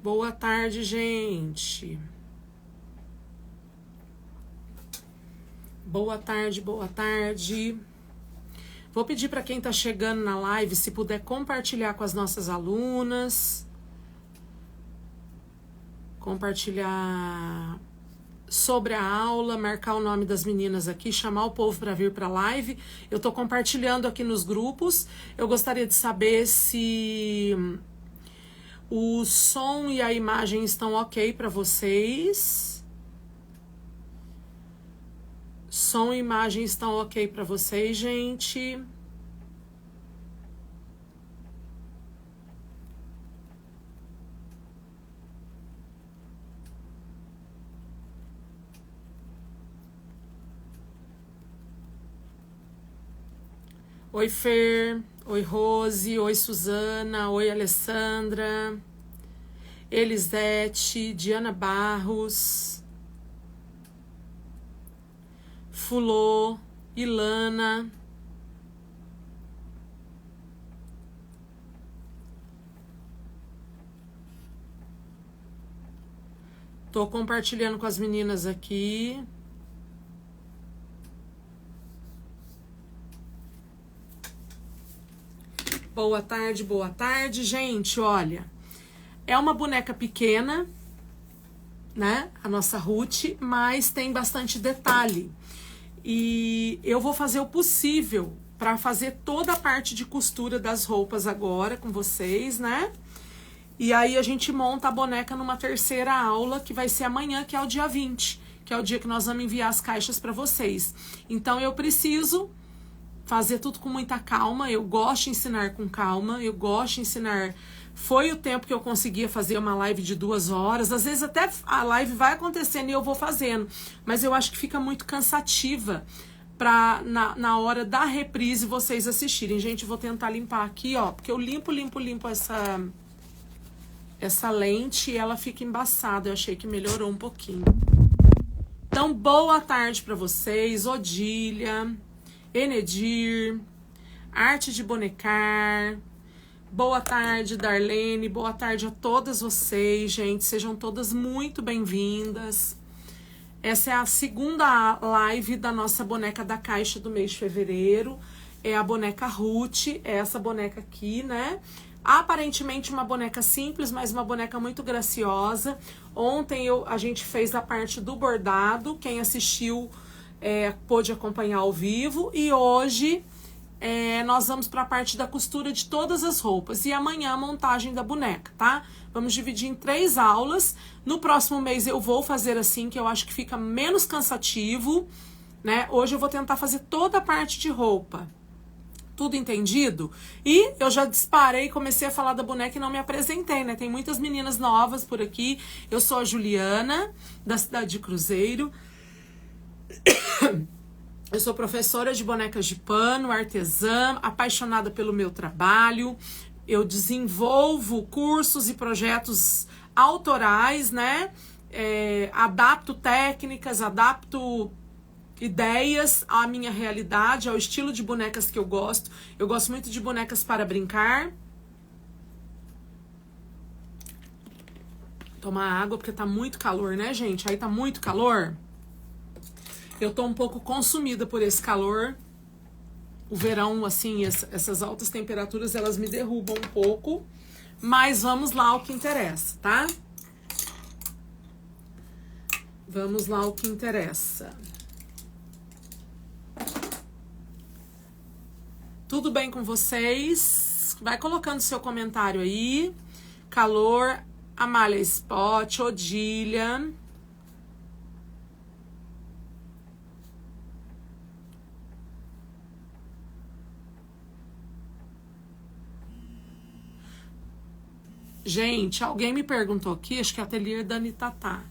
Boa tarde, gente. Boa tarde, boa tarde. Vou pedir para quem está chegando na live, se puder compartilhar com as nossas alunas. Compartilhar sobre a aula, marcar o nome das meninas aqui, chamar o povo para vir para a live. Eu estou compartilhando aqui nos grupos. Eu gostaria de saber se o som e a imagem estão ok para vocês. Som e imagem estão ok para vocês, gente? Oi, Fer. Oi, Rose. Oi, Suzana. Oi, Alessandra. Elisete. Diana Barros. Fulô. Ilana. Tô compartilhando com as meninas aqui. Boa tarde, gente. Olha, é uma boneca pequena, né? A nossa Ruth, mas tem bastante detalhe. E eu vou fazer o possível para fazer toda a parte de costura das roupas agora com vocês, né? E aí a gente monta a boneca numa terceira aula, que vai ser amanhã, que é o dia 20, que é o dia que nós vamos enviar as caixas para vocês. Então eu preciso fazer tudo com muita calma. Eu gosto de ensinar com calma, eu gosto de ensinar. Foi o tempo que eu conseguia fazer uma live de 2 horas, às vezes até a live vai acontecendo e eu vou fazendo, mas eu acho que fica muito cansativa pra na hora da reprise vocês assistirem. Gente, vou tentar limpar aqui, ó, porque eu limpo essa lente e ela fica embaçada. Eu achei que melhorou um pouquinho. Então, boa tarde pra vocês, Odília, Enedir, Arte de Bonecar. Boa tarde, Darlene. Boa tarde a todas vocês, gente. Sejam todas muito bem-vindas. Essa é a segunda live da nossa boneca da caixa do mês de fevereiro. É a boneca Ruth, é essa boneca aqui, né? Aparentemente uma boneca simples, mas uma boneca muito graciosa. Ontem a gente fez a parte do bordado. Quem assistiu pôde acompanhar ao vivo. E hoje nós vamos para a parte da costura de todas as roupas. E amanhã a montagem da boneca, tá? Vamos dividir em 3 aulas. No próximo mês eu vou fazer assim, que eu acho que fica menos cansativo, né? Hoje eu vou tentar fazer toda a parte de roupa. Tudo entendido? E eu já disparei, comecei a falar da boneca e não me apresentei, né? Tem muitas meninas novas por aqui. Eu sou a Juliana, da cidade de Cruzeiro. Eu sou professora de bonecas de pano, artesã, apaixonada pelo meu trabalho. Eu desenvolvo cursos e projetos autorais, né? Adapto técnicas, adapto ideias à minha realidade, ao estilo de bonecas que eu gosto. Eu gosto muito de bonecas para brincar. Tomar água, porque tá muito calor, né, gente? Aí tá muito calor. Eu tô um pouco consumida por esse calor. O verão, assim, essas altas temperaturas, elas me derrubam um pouco. Mas vamos lá ao que interessa, tá? Vamos lá ao que interessa. Tudo bem com vocês? Vai colocando seu comentário aí. Calor, Amália Spot, Odília. Gente, alguém me perguntou aqui, acho que é a ateliê Dani Tatá.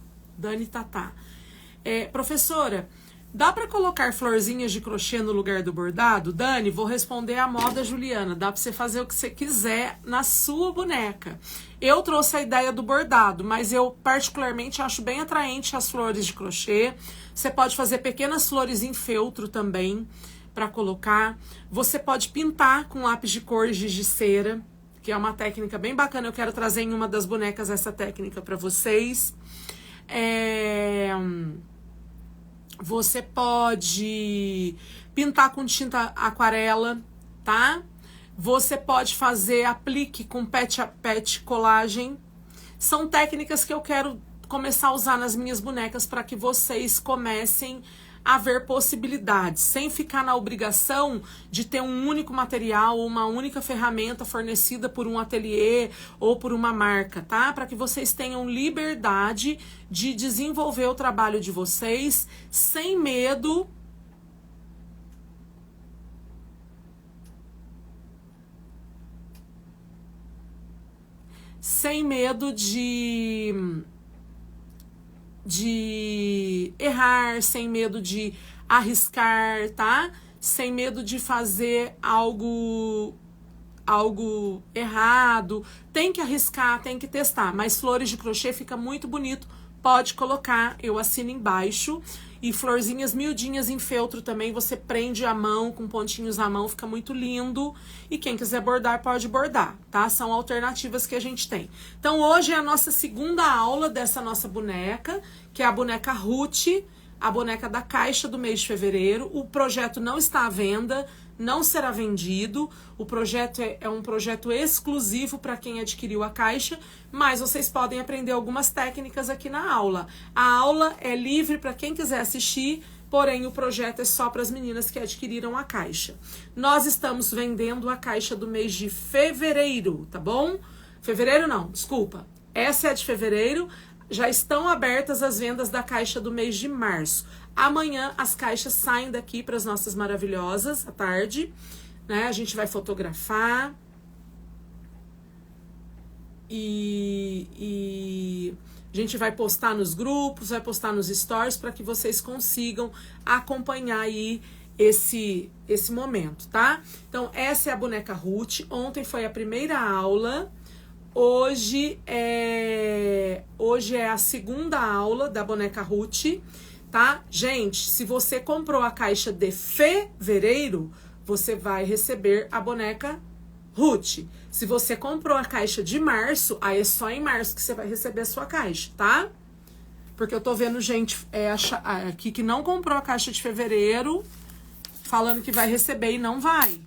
Professora, dá para colocar florzinhas de crochê no lugar do bordado? Dani, vou responder a moda Juliana. Dá para você fazer o que você quiser na sua boneca. Eu trouxe a ideia do bordado, mas eu particularmente acho bem atraente as flores de crochê. Você pode fazer pequenas flores em feltro também para colocar. Você pode pintar com lápis de cor e giz de cera. que é uma técnica bem bacana. Eu quero trazer em uma das bonecas essa técnica para vocês. Você pode pintar com tinta aquarela, tá? Você pode fazer aplique com pet colagem. São técnicas que eu quero começar a usar nas minhas bonecas para que vocês comecem a ver possibilidades, sem ficar na obrigação de ter um único material ou uma única ferramenta fornecida por um ateliê ou por uma marca, tá? Para que vocês tenham liberdade de desenvolver o trabalho de vocês sem medo de errar, sem medo de arriscar, tá? Sem medo de fazer algo errado. Tem que arriscar, tem que testar. Mas flores de crochê fica muito bonito. Pode colocar, eu assino embaixo. E florzinhas miudinhas em feltro também, você prende a mão com pontinhos na mão, fica muito lindo. E quem quiser bordar, pode bordar, tá? São alternativas que a gente tem. Então, hoje é a nossa segunda aula dessa nossa boneca, que é a boneca Ruth, a boneca da caixa do mês de fevereiro. O projeto não está à venda, não será vendido. O projeto é um projeto exclusivo para quem adquiriu a caixa, mas vocês podem aprender algumas técnicas aqui na aula. A aula é livre para quem quiser assistir, porém o projeto é só para as meninas que adquiriram a caixa. Nós estamos vendendo a caixa do mês de fevereiro, tá bom? Fevereiro não, desculpa. Essa é a de fevereiro. Já estão abertas as vendas da caixa do mês de março. Amanhã as caixas saem daqui para as nossas maravilhosas, à tarde, né? A gente vai fotografar e a gente vai postar nos grupos, vai postar nos stories para que vocês consigam acompanhar aí esse momento, tá? Então, essa é a boneca Ruth. Ontem foi a primeira aula. Hoje é a segunda aula da boneca Ruth, tá? Gente, se você comprou a caixa de fevereiro, você vai receber a boneca Ruth. Se você comprou a caixa de março, aí é só em março que você vai receber a sua caixa, tá? Porque eu tô vendo gente aqui que não comprou a caixa de fevereiro, falando que vai receber e não vai,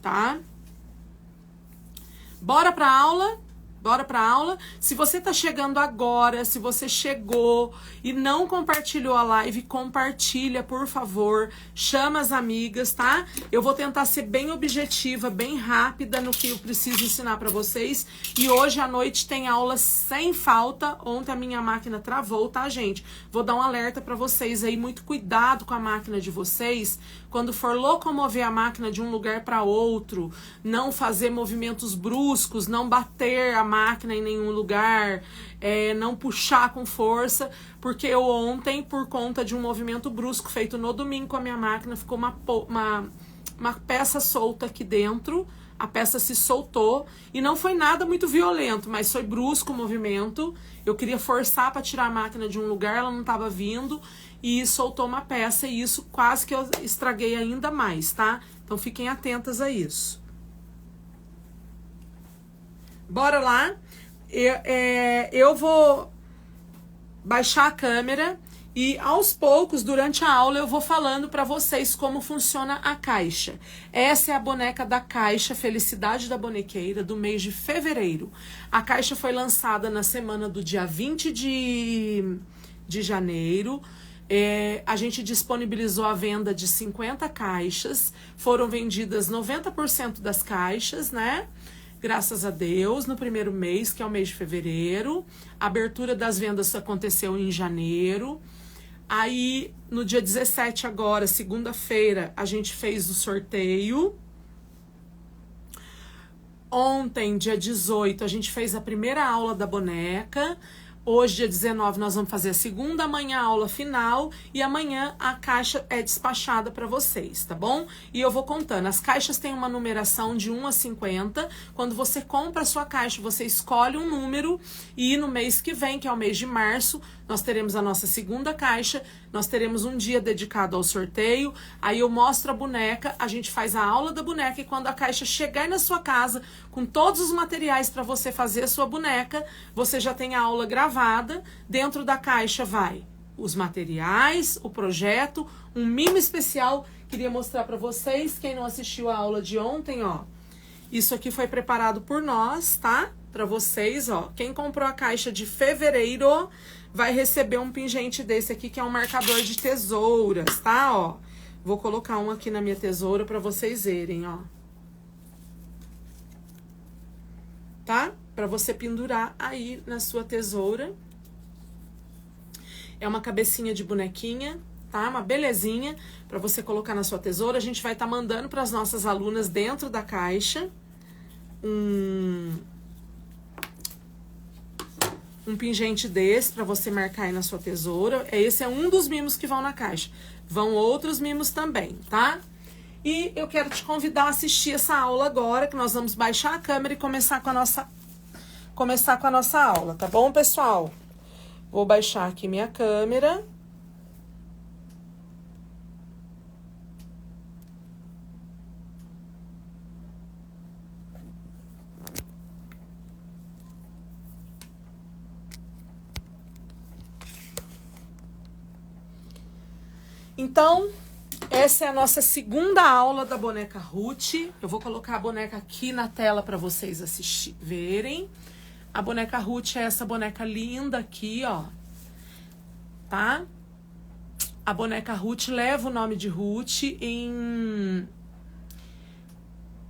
tá? Bora pra aula? Bora pra aula? Se você tá chegando agora, se você chegou e não compartilhou a live, compartilha, por favor. Chama as amigas, tá? Eu vou tentar ser bem objetiva, bem rápida no que eu preciso ensinar pra vocês. E hoje à noite tem aula sem falta. Ontem a minha máquina travou, tá, gente? Vou dar um alerta pra vocês aí. Muito cuidado com a máquina de vocês. Quando for locomover a máquina de um lugar para outro, não fazer movimentos bruscos, não bater a máquina em nenhum lugar, não puxar com força, porque eu ontem, por conta de um movimento brusco feito no domingo com a minha máquina, ficou uma peça solta aqui dentro, a peça se soltou, e não foi nada muito violento, mas foi brusco o movimento. Eu queria forçar para tirar a máquina de um lugar, ela não estava vindo, e soltou uma peça, e isso quase que eu estraguei ainda mais, tá? Então fiquem atentas a isso. Bora lá. Eu vou baixar a câmera e aos poucos, durante a aula, eu vou falando para vocês como funciona a caixa. Essa é a boneca da caixa Felicidade da Bonequeira, do mês de fevereiro. A caixa foi lançada na semana do dia 20 de janeiro. A gente disponibilizou a venda de 50 caixas. Foram vendidas 90% das caixas, né? Graças a Deus, no primeiro mês, que é o mês de fevereiro. A abertura das vendas aconteceu em janeiro. Aí, no dia 17 agora, segunda-feira, a gente fez o sorteio. Ontem, dia 18, a gente fez a primeira aula da boneca. Hoje, dia 19, nós vamos fazer a segunda, amanhã a aula final e amanhã a caixa é despachada para vocês, tá bom? E eu vou contando. As caixas têm uma numeração de 1 a 50. Quando você compra a sua caixa, você escolhe um número e no mês que vem, que é o mês de março, nós teremos a nossa segunda caixa, nós teremos um dia dedicado ao sorteio, aí eu mostro a boneca, a gente faz a aula da boneca e quando a caixa chegar na sua casa, com todos os materiais para você fazer a sua boneca, você já tem a aula gravada, dentro da caixa vai os materiais, o projeto, um mimo especial, queria mostrar para vocês, quem não assistiu a aula de ontem, ó, isso aqui foi preparado por nós, tá? Para vocês, ó. Quem comprou a caixa de fevereiro vai receber um pingente desse aqui, que é um marcador de tesouras, tá? Ó. Vou colocar um aqui na minha tesoura para vocês verem, ó. Tá? Para você pendurar aí na sua tesoura. É uma cabecinha de bonequinha, tá? Uma belezinha para você colocar na sua tesoura. A gente vai estar mandando para as nossas alunas dentro da caixa um pingente desse para você marcar aí na sua tesoura. Esse é um dos mimos que vão na caixa. Vão outros mimos também, tá? E eu quero te convidar a assistir essa aula agora, que nós vamos baixar a câmera e começar com a nossa aula, tá bom, pessoal? Vou baixar aqui minha câmera. Então, essa é a nossa segunda aula da boneca Ruth. Eu vou colocar a boneca aqui na tela para vocês verem. A boneca Ruth é essa boneca linda aqui, ó. Tá? A boneca Ruth leva o nome de Ruth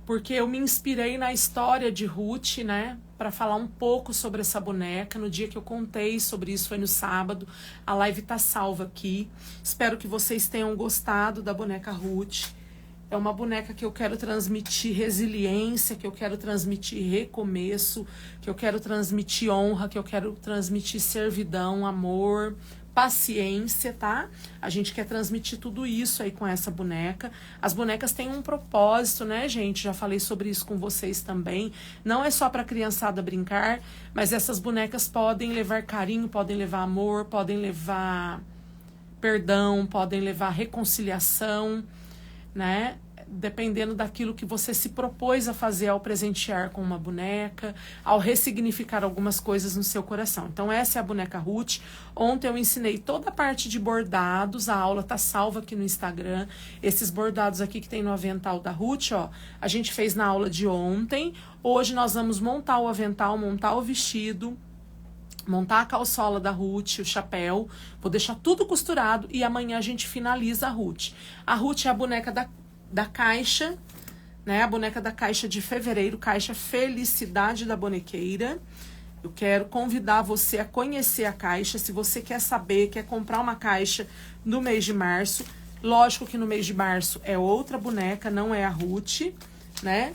porque eu me inspirei na história de Ruth, né? Para falar um pouco sobre essa boneca. No dia que eu contei sobre isso, foi no sábado. A live tá salva aqui. Espero que vocês tenham gostado da boneca Ruth. É uma boneca que eu quero transmitir resiliência, que eu quero transmitir recomeço, que eu quero transmitir honra, que eu quero transmitir servidão, amor, paciência, tá? A gente quer transmitir tudo isso aí com essa boneca. As bonecas têm um propósito, né, gente? Já falei sobre isso com vocês também. Não é só para a criançada brincar, mas essas bonecas podem levar carinho, podem levar amor, podem levar perdão, podem levar reconciliação, né? Dependendo daquilo que você se propôs a fazer ao presentear com uma boneca, ao ressignificar algumas coisas no seu coração. Então essa é a boneca Ruth. Ontem eu ensinei toda a parte de bordados, a aula tá salva aqui no Instagram. Esses bordados aqui que tem no avental da Ruth, ó, a gente fez na aula de ontem. Hoje nós vamos montar o avental, montar o vestido, montar a calçola da Ruth, o chapéu, vou deixar tudo costurado e amanhã a gente finaliza a Ruth. A Ruth é a boneca da caixa, né? A boneca da caixa de fevereiro, caixa Felicidade da Bonequeira. Eu quero convidar você a conhecer a caixa. Se você quer saber, quer comprar uma caixa no mês de março, lógico que no mês de março é outra boneca, não é a Ruth, né?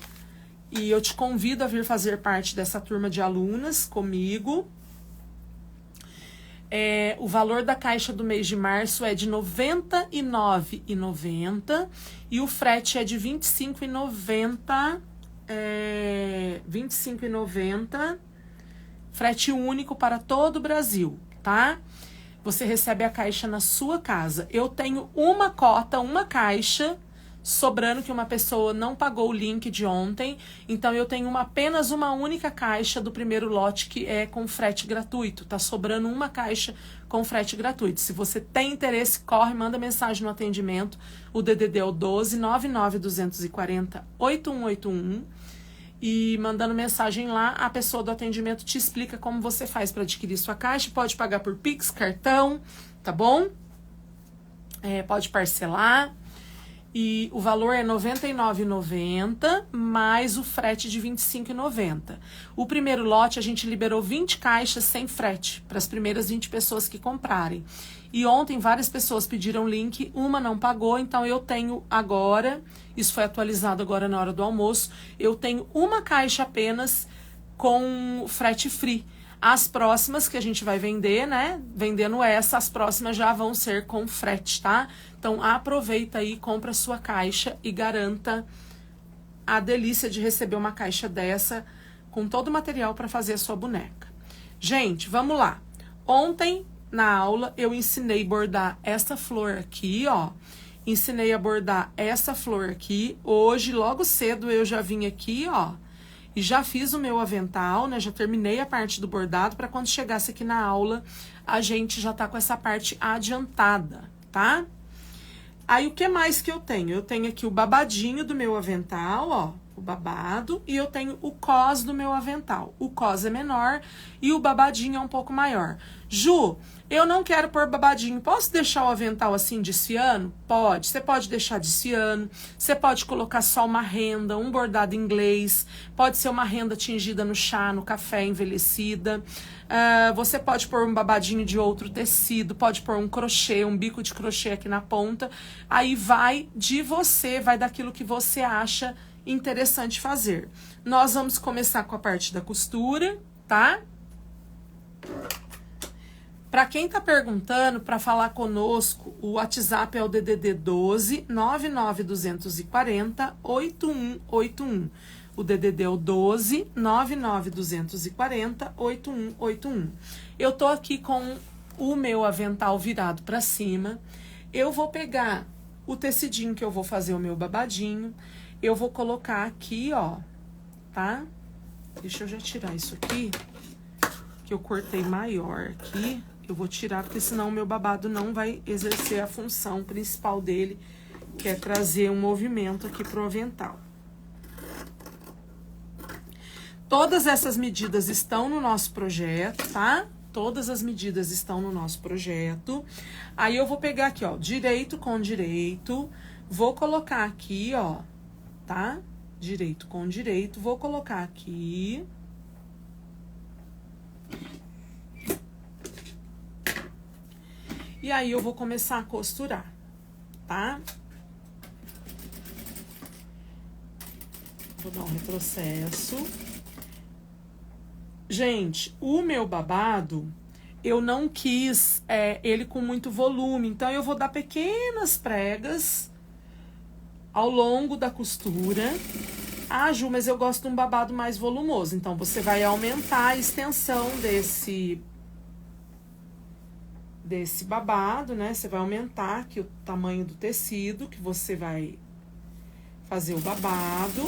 E eu te convido a vir fazer parte dessa turma de alunas comigo. O valor da caixa do mês de março é de R$ 99,90 e o frete é de R$ 25,90. R$ 25,90. Frete único para todo o Brasil, tá? Você recebe a caixa na sua casa. Eu tenho uma caixa sobrando, que uma pessoa não pagou o link de ontem, então eu tenho apenas uma única caixa do primeiro lote que é com frete gratuito, tá sobrando uma caixa com frete gratuito. Se você tem interesse, corre, manda mensagem no atendimento, o DDD é o 12 99240 8181, e mandando mensagem lá, a pessoa do atendimento te explica como você faz para adquirir sua caixa. Pode pagar por Pix, cartão, tá bom? Pode parcelar. E o valor é R$ 99,90 mais o frete de R$ 25,90. O primeiro lote a gente liberou 20 caixas sem frete para as primeiras 20 pessoas que comprarem. E ontem várias pessoas pediram link, uma não pagou, então eu tenho agora, isso foi atualizado agora na hora do almoço, eu tenho uma caixa apenas com frete free. As próximas que a gente vai vender, né? Vendendo essa, as próximas já vão ser com frete, tá? Então aproveita aí, compra a sua caixa e garanta a delícia de receber uma caixa dessa com todo o material para fazer a sua boneca. Gente, vamos lá. Ontem na aula eu ensinei a bordar essa flor aqui, ó. Ensinei a bordar essa flor aqui. Hoje, logo cedo, eu já vim aqui, ó. E já fiz o meu avental, né? Já terminei a parte do bordado para quando chegasse aqui na aula, a gente já tá com essa parte adiantada, tá? Aí, o que mais que eu tenho? Eu tenho aqui o babadinho do meu avental, ó, o babado, e eu tenho o cos do meu avental. O cos é menor e o babadinho é um pouco maior. Ju, eu não quero pôr babadinho, posso deixar o avental assim desfiando? Pode, você pode deixar desfiando, você pode colocar só uma renda, um bordado inglês, pode ser uma renda tingida no chá, no café, envelhecida. Você pode pôr um babadinho de outro tecido, pode pôr um crochê, um bico de crochê aqui na ponta. Aí vai de você, vai daquilo que você acha interessante fazer. Nós vamos começar com a parte da costura, tá? Para quem tá perguntando, para falar conosco, o WhatsApp é o DDD 12 99240 8181. O DDD é o 12 99240 8181. Eu tô aqui com o meu avental virado para cima. Eu vou pegar o tecidinho que eu vou fazer o meu babadinho. Eu vou colocar aqui, ó, tá? Deixa eu já tirar isso aqui, que eu cortei maior aqui. Eu vou tirar, porque senão o meu babado não vai exercer a função principal dele, que é trazer um movimento aqui pro avental. Todas essas medidas estão no nosso projeto, tá? Todas as medidas estão no nosso projeto. Aí eu vou pegar aqui, ó, direito com direito, vou colocar aqui, ó, tá? Direito com direito, vou colocar aqui. E aí eu vou começar a costurar, tá? Vou dar um retrocesso. Gente, o meu babado, eu não quis ele com muito volume, então eu vou dar pequenas pregas ao longo da costura. Ah, Ju, mas eu gosto de um babado mais volumoso, então você vai aumentar a extensão desse babado, né? Você vai aumentar aqui o tamanho do tecido que você vai fazer o babado.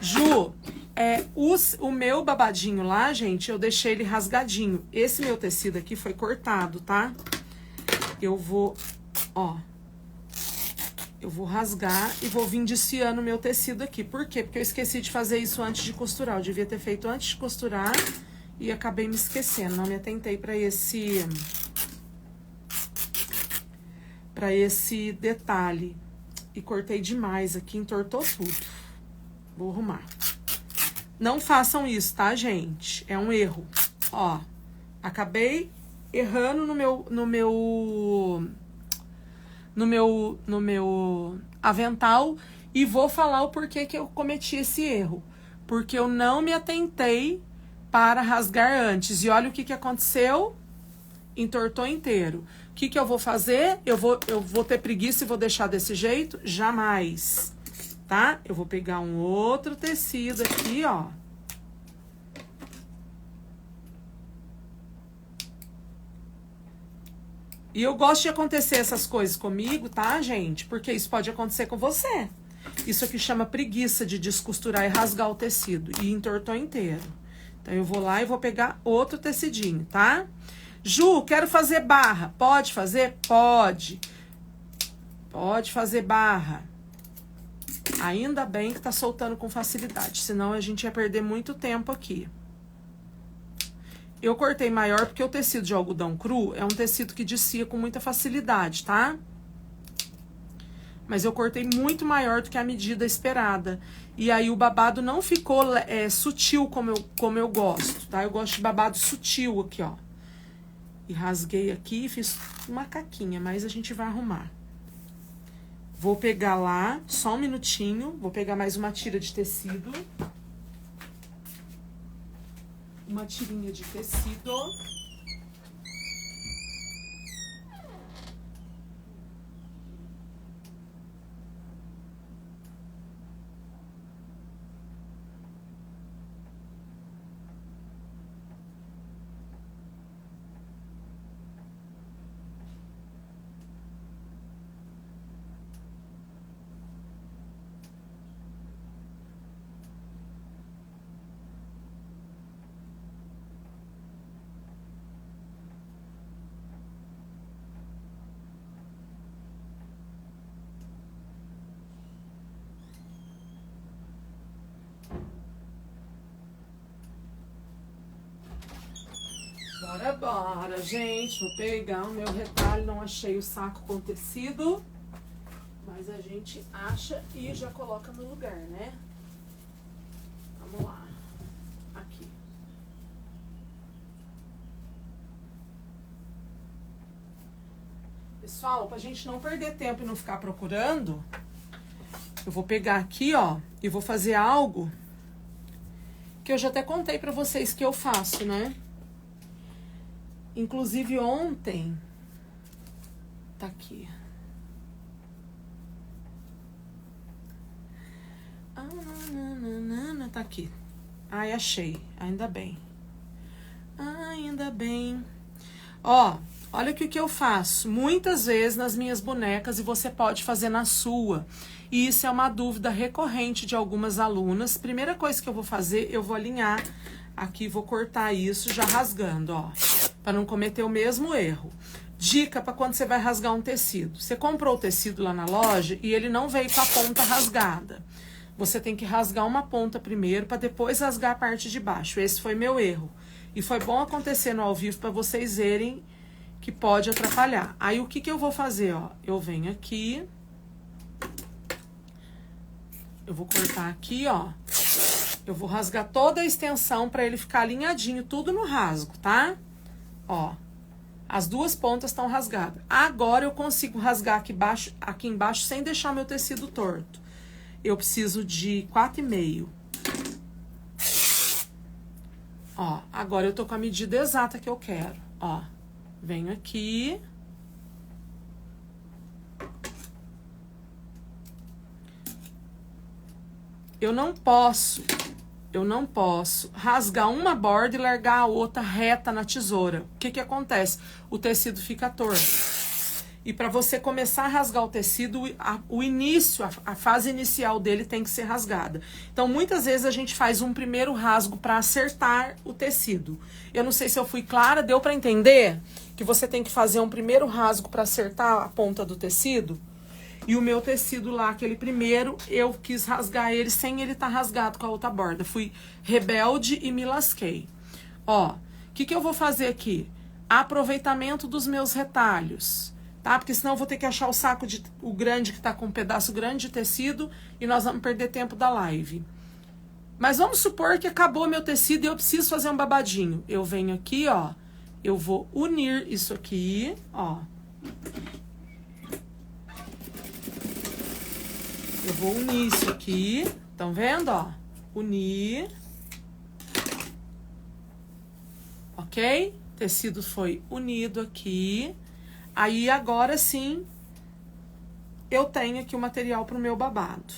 Ju, o meu babadinho lá, gente, eu deixei ele rasgadinho. Esse meu tecido aqui foi cortado, tá? Eu vou, ó, eu vou rasgar e vou vir desfiando o meu tecido aqui. Por quê? Porque eu esqueci de fazer isso antes de costurar. Eu devia ter feito antes de costurar e acabei me esquecendo. Não me atentei pra esse detalhe. E cortei demais aqui, entortou tudo. Vou arrumar. Não façam isso, tá, gente? É um erro. Ó, acabei errando no meu avental e vou falar o porquê que eu cometi esse erro. Porque eu não me atentei para rasgar antes. E olha o que aconteceu. Entortou inteiro. O que eu vou fazer? Eu vou ter preguiça e vou deixar desse jeito? Jamais. Tá? Eu vou pegar um outro tecido aqui, ó. E eu gosto de acontecer essas coisas comigo, tá, gente? Porque isso pode acontecer com você. Isso aqui chama preguiça de descosturar e rasgar o tecido. E entortou inteiro. Então, eu vou lá e vou pegar outro tecidinho, tá? Ju, quero fazer barra. Pode fazer? Pode. Pode fazer barra. Ainda bem que tá soltando com facilidade, senão a gente ia perder muito tempo aqui. Eu cortei maior porque o tecido de algodão cru é um tecido que descia com muita facilidade, tá? Mas eu cortei muito maior do que a medida esperada. E aí o babado não ficou sutil como eu gosto, tá? Eu gosto de babado sutil aqui, ó. E rasguei aqui e fiz uma caquinha, mas a gente vai arrumar. Vou pegar lá, só um minutinho, vou pegar mais uma tira de tecido. Uma tirinha de tecido. Bora, bora, gente. Vou pegar o meu retalho. Não achei o saco com tecido. Mas a gente acha e já coloca no lugar, né? Vamos lá. Aqui. Pessoal, pra gente não perder tempo e não ficar procurando, eu vou pegar aqui, ó, e vou fazer algo que eu já até contei pra vocês que eu faço, né? Inclusive ontem, tá aqui. Tá aqui. Ai, achei. Ainda bem. Ainda bem. Ó, olha o que eu faço. Muitas vezes nas minhas bonecas, e você pode fazer na sua. E isso é uma dúvida recorrente de algumas alunas. Primeira coisa que eu vou fazer, eu vou alinhar aqui, vou cortar isso já rasgando, ó. Pra não cometer o mesmo erro. Dica para quando você vai rasgar um tecido. Você comprou o tecido lá na loja e ele não veio com a ponta rasgada. Você tem que rasgar uma ponta primeiro para depois rasgar a parte de baixo. Esse foi meu erro. E foi bom acontecer no ao vivo para vocês verem que pode atrapalhar. Aí o que eu vou fazer, ó? Eu venho aqui. Eu vou cortar aqui, ó. Eu vou rasgar toda a extensão para ele ficar alinhadinho, tudo no rasgo, tá? Ó. As duas pontas estão rasgadas. Agora eu consigo rasgar aqui embaixo sem deixar meu tecido torto. Eu preciso de 4,5. Ó, agora eu tô com a medida exata que eu quero. Ó, venho aqui. Eu não posso rasgar uma borda e largar a outra reta na tesoura. O que acontece? O tecido fica torto. E para você começar a rasgar o tecido, a fase inicial dele tem que ser rasgada. Então, muitas vezes a gente faz um primeiro rasgo para acertar o tecido. Eu não sei se eu fui clara, deu para entender que você tem que fazer um primeiro rasgo para acertar a ponta do tecido? E o meu tecido lá, aquele primeiro, eu quis rasgar ele sem ele estar rasgado com a outra borda. Fui rebelde e me lasquei. Ó, o que eu vou fazer aqui? Aproveitamento dos meus retalhos. Tá? Porque senão eu vou ter que achar o saco o grande que tá com um pedaço grande de tecido e nós vamos perder tempo da live. Mas vamos supor que acabou meu tecido e eu preciso fazer um babadinho. Eu venho aqui, ó, eu vou unir isso aqui, ó. Eu vou unir isso aqui, estão vendo, ó? Unir. Ok? O tecido foi unido aqui. Aí, agora sim, eu tenho aqui o material para o meu babado.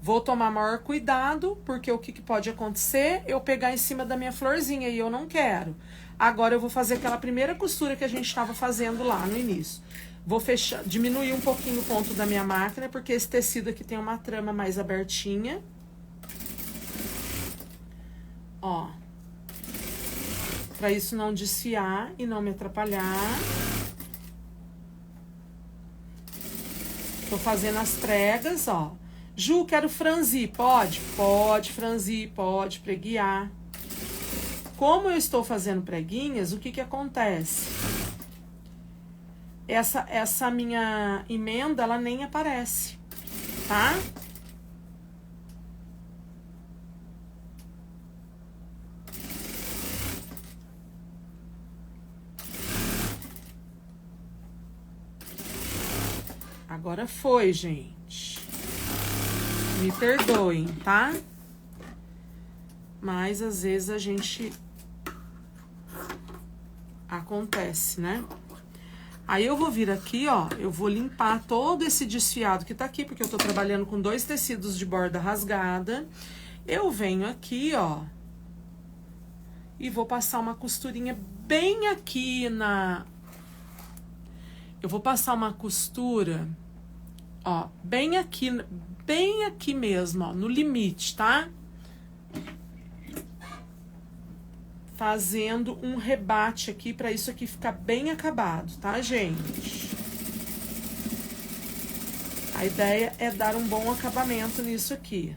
Vou tomar maior cuidado, porque o que pode acontecer? Eu pegar em cima da minha florzinha e eu não quero. Agora, eu vou fazer aquela primeira costura que a gente estava fazendo lá no início. Vou fechar, diminuir um pouquinho o ponto da minha máquina, porque esse tecido aqui tem uma trama mais abertinha. Ó. Para isso não desfiar e não me atrapalhar. Tô fazendo as pregas, ó. Ju, quero franzir. Pode? Pode franzir, pode preguiar. Como eu estou fazendo preguinhas, o que acontece? Essa minha emenda, ela nem aparece, tá? Agora foi, gente. Me perdoem, tá? Mas às vezes a gente... acontece, né? Aí eu vou vir aqui, ó, eu vou limpar todo esse desfiado que tá aqui, porque eu tô trabalhando com 2 tecidos de borda rasgada. Eu venho aqui, ó, e vou passar uma costurinha bem aqui na... Eu vou passar uma costura, ó, bem aqui mesmo, ó, no limite, tá? Fazendo um rebate aqui pra isso aqui ficar bem acabado, tá, gente? A ideia é dar um bom acabamento nisso aqui.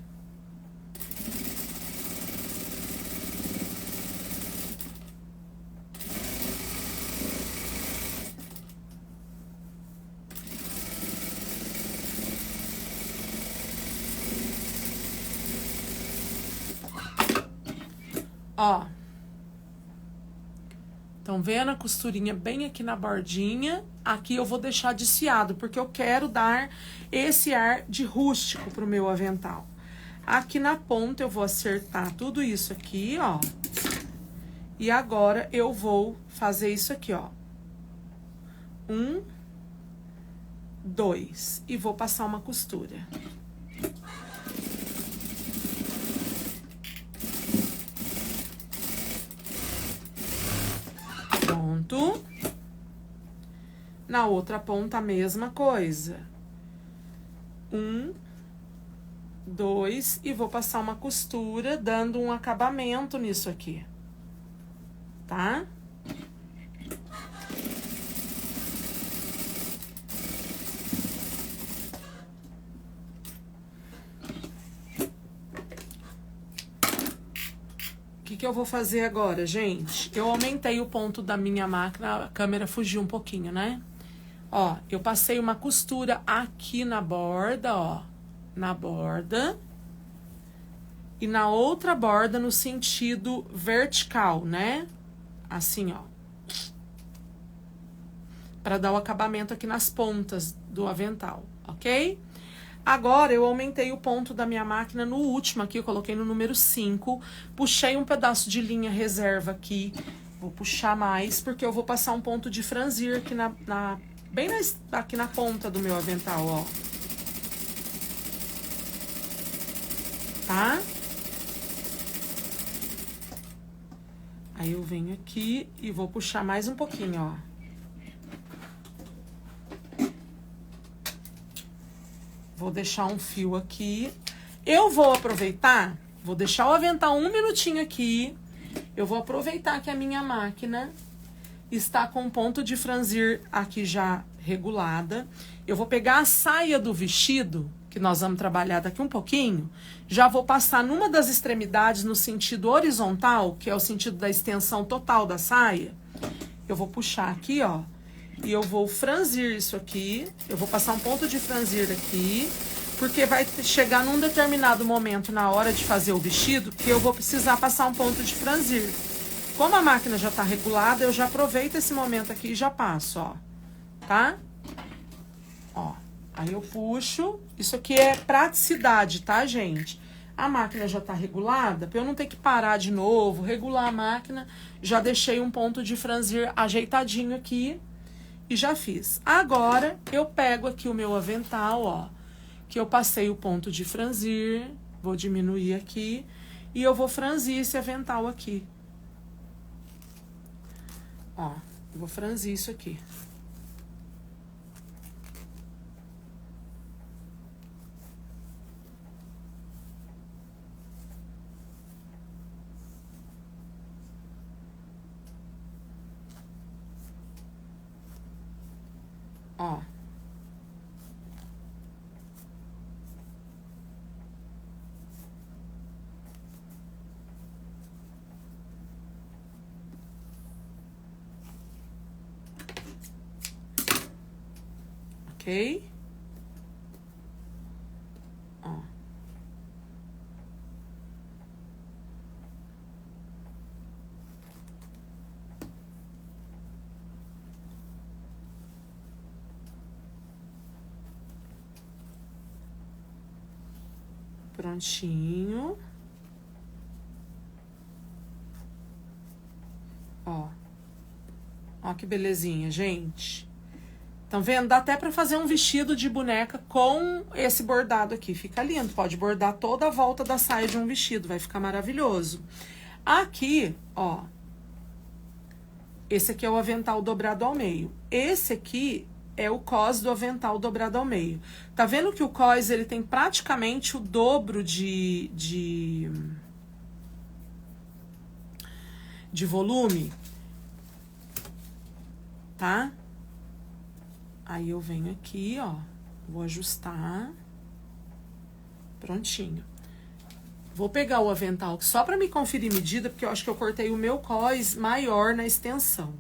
Ó. Estão vendo a costurinha bem aqui na bordinha? Aqui eu vou deixar desfiado, porque eu quero dar esse ar de rústico pro meu avental. Aqui na ponta eu vou acertar tudo isso aqui, ó. E agora eu vou fazer isso aqui, ó. 1, 2. E vou passar uma costura. Pronto. Na outra ponta, a mesma coisa. 1, 2, e vou passar uma costura, dando um acabamento nisso aqui. Tá? O que eu vou fazer agora, gente? Eu aumentei o ponto da minha máquina, a câmera fugiu um pouquinho, né? Ó, eu passei uma costura aqui na borda, ó. Na borda. E na outra borda no sentido vertical, né? Assim, ó. Pra dar o acabamento aqui nas pontas do avental, ok? Agora, eu aumentei o ponto da minha máquina no último aqui, eu coloquei no número 5. Puxei um pedaço de linha reserva aqui. Vou puxar mais, porque eu vou passar um ponto de franzir aqui aqui na ponta do meu avental, ó. Tá? Aí eu venho aqui e vou puxar mais um pouquinho, ó. Vou deixar um fio aqui. Eu vou aproveitar, vou deixar o avental 1 minutinho aqui. Eu vou aproveitar que a minha máquina está com ponto de franzir aqui já regulada. Eu vou pegar a saia do vestido, que nós vamos trabalhar daqui um pouquinho. Já vou passar numa das extremidades no sentido horizontal, que é o sentido da extensão total da saia. Eu vou puxar aqui, ó. E eu vou franzir isso aqui, eu vou passar um ponto de franzir aqui, porque vai chegar num determinado momento na hora de fazer o vestido que eu vou precisar passar um ponto de franzir. Como a máquina já tá regulada, eu já aproveito esse momento aqui e já passo, ó. Tá? Ó, aí eu puxo, isso aqui é praticidade, tá, gente? A máquina já tá regulada, pra eu não ter que parar de novo, regular a máquina, já deixei um ponto de franzir ajeitadinho aqui. E já fiz. Agora, eu pego aqui o meu avental, ó, que eu passei o ponto de franzir, vou diminuir aqui, e eu vou franzir esse avental aqui. Ó, eu vou franzir isso aqui. Ó. Ok? Ó. Prontinho. Ó. Ó que belezinha, gente. Estão vendo? Dá até pra fazer um vestido de boneca com esse bordado aqui. Fica lindo. Pode bordar toda a volta da saia de um vestido. Vai ficar maravilhoso. Aqui, ó. Esse aqui é o avental dobrado ao meio. Esse aqui é o cós do avental dobrado ao meio. Tá vendo que o cós, ele tem praticamente o dobro de volume? Tá? Aí eu venho aqui, ó, vou ajustar. Prontinho. Vou pegar o avental só pra me conferir medida, porque eu acho que eu cortei o meu cós maior na extensão.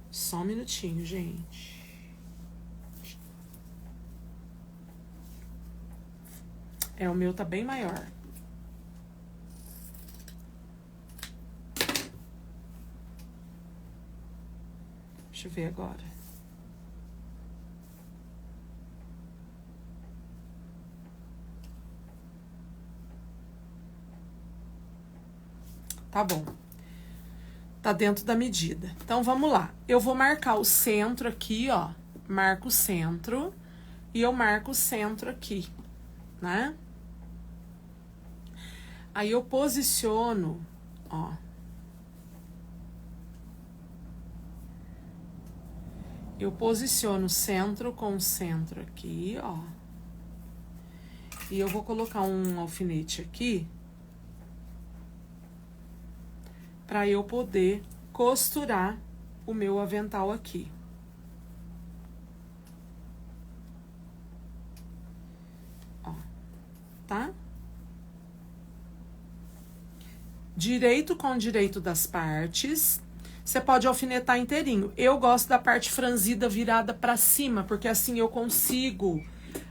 Só um minutinho, gente. É, o meu tá bem maior. Deixa eu ver agora. Tá bom. Tá dentro da medida. Então, vamos lá. Eu vou marcar o centro aqui, ó. Marco o centro. E eu marco o centro aqui, né? Aí eu posiciono, ó. Eu posiciono centro com centro aqui, ó. E eu vou colocar um alfinete aqui para eu poder costurar o meu avental aqui. Ó, tá? Direito com direito das partes. Você pode alfinetar inteirinho. Eu gosto da parte franzida virada para cima, porque assim eu consigo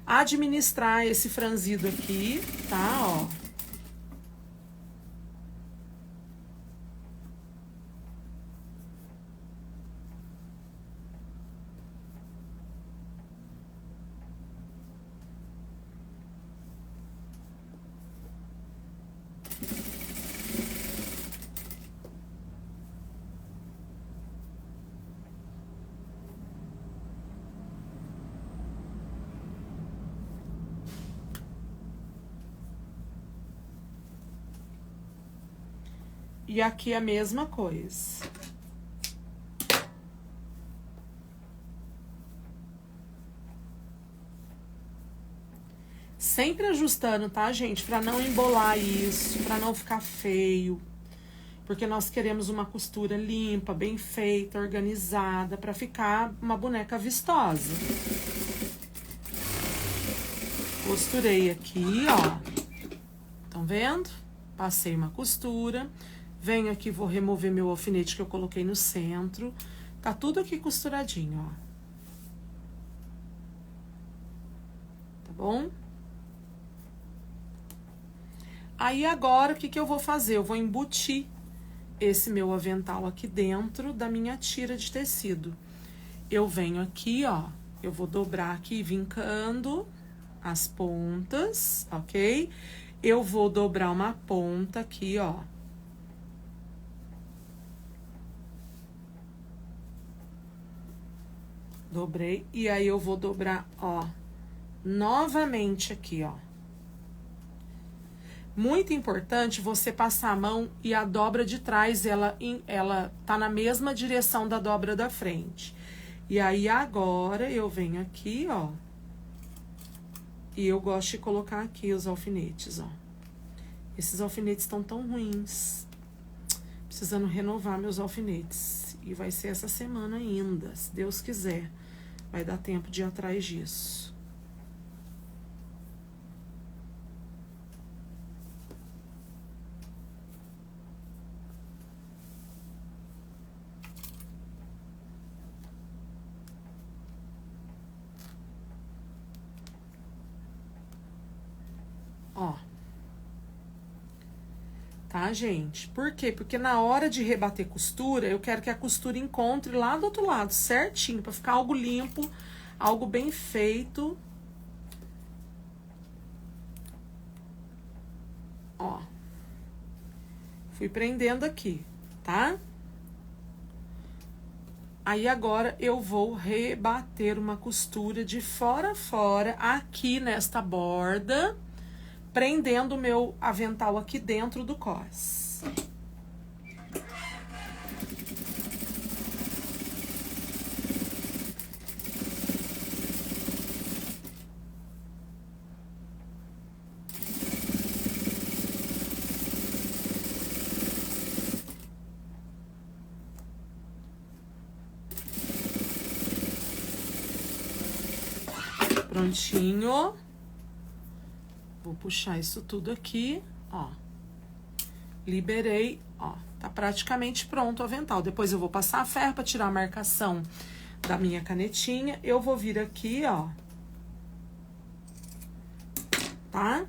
administrar esse franzido aqui, tá? Ó. E aqui a mesma coisa. Sempre ajustando, tá, gente? Pra não embolar isso, pra não ficar feio. Porque nós queremos uma costura limpa, bem feita, organizada, pra ficar uma boneca vistosa. Costurei aqui, ó. Estão vendo? Passei uma costura. Venho aqui, vou remover meu alfinete que eu coloquei no centro. Tá tudo aqui costuradinho, ó. Tá bom? Aí, agora, o que que eu vou fazer? Eu vou embutir esse meu avental aqui dentro da minha tira de tecido. Eu venho aqui, ó. Eu vou dobrar aqui, vincando as pontas, ok? Eu vou dobrar uma ponta aqui, ó. Dobrei. E aí, eu vou dobrar, ó, novamente aqui, ó. Muito importante você passar a mão e a dobra de trás, ela tá na mesma direção da dobra da frente. E aí, agora, eu venho aqui, ó. E eu gosto de colocar aqui os alfinetes, ó. Esses alfinetes estão tão ruins. Precisando renovar meus alfinetes. E vai ser essa semana ainda, se Deus quiser. Vai dar tempo de ir atrás disso. Ó. Tá, gente? Por quê? Porque na hora de rebater costura, eu quero que a costura encontre lá do outro lado, certinho, pra ficar algo limpo, algo bem feito. ó. Fui prendendo aqui, tá? Aí agora eu vou rebater uma costura de fora a fora aqui nesta borda, prendendo o meu avental aqui dentro do cós. Prontinho. Vou puxar isso tudo aqui, ó. Liberei, ó. Tá praticamente pronto o avental. Depois eu vou passar a ferro pra tirar a marcação da minha canetinha. Eu vou vir aqui, ó. Tá?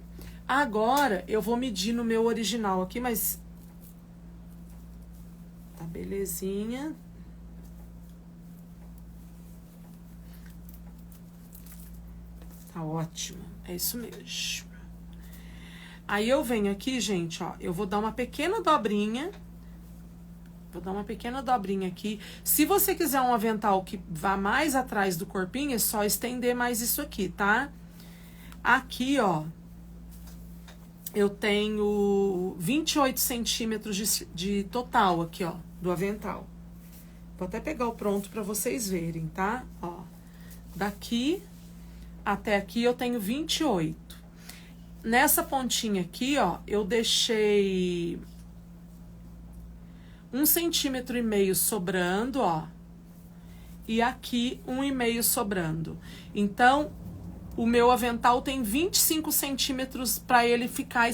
Agora, eu vou medir no meu original aqui, mas... Tá belezinha. Tá ótimo, é isso mesmo. Aí eu venho aqui, gente, ó, eu vou dar uma pequena dobrinha. Vou dar uma pequena dobrinha aqui. Se você quiser um avental que vá mais atrás do corpinho, é só estender mais isso aqui, tá? Aqui, ó, eu tenho 28 centímetros de total aqui, ó, do avental. Vou até pegar o pronto pra vocês verem, tá? Ó, daqui... Até aqui eu tenho 28. Nessa pontinha aqui, ó, eu deixei 1,5 centímetros sobrando, ó. E aqui 1,5 sobrando. Então, o meu avental tem 25 centímetros para ele ficar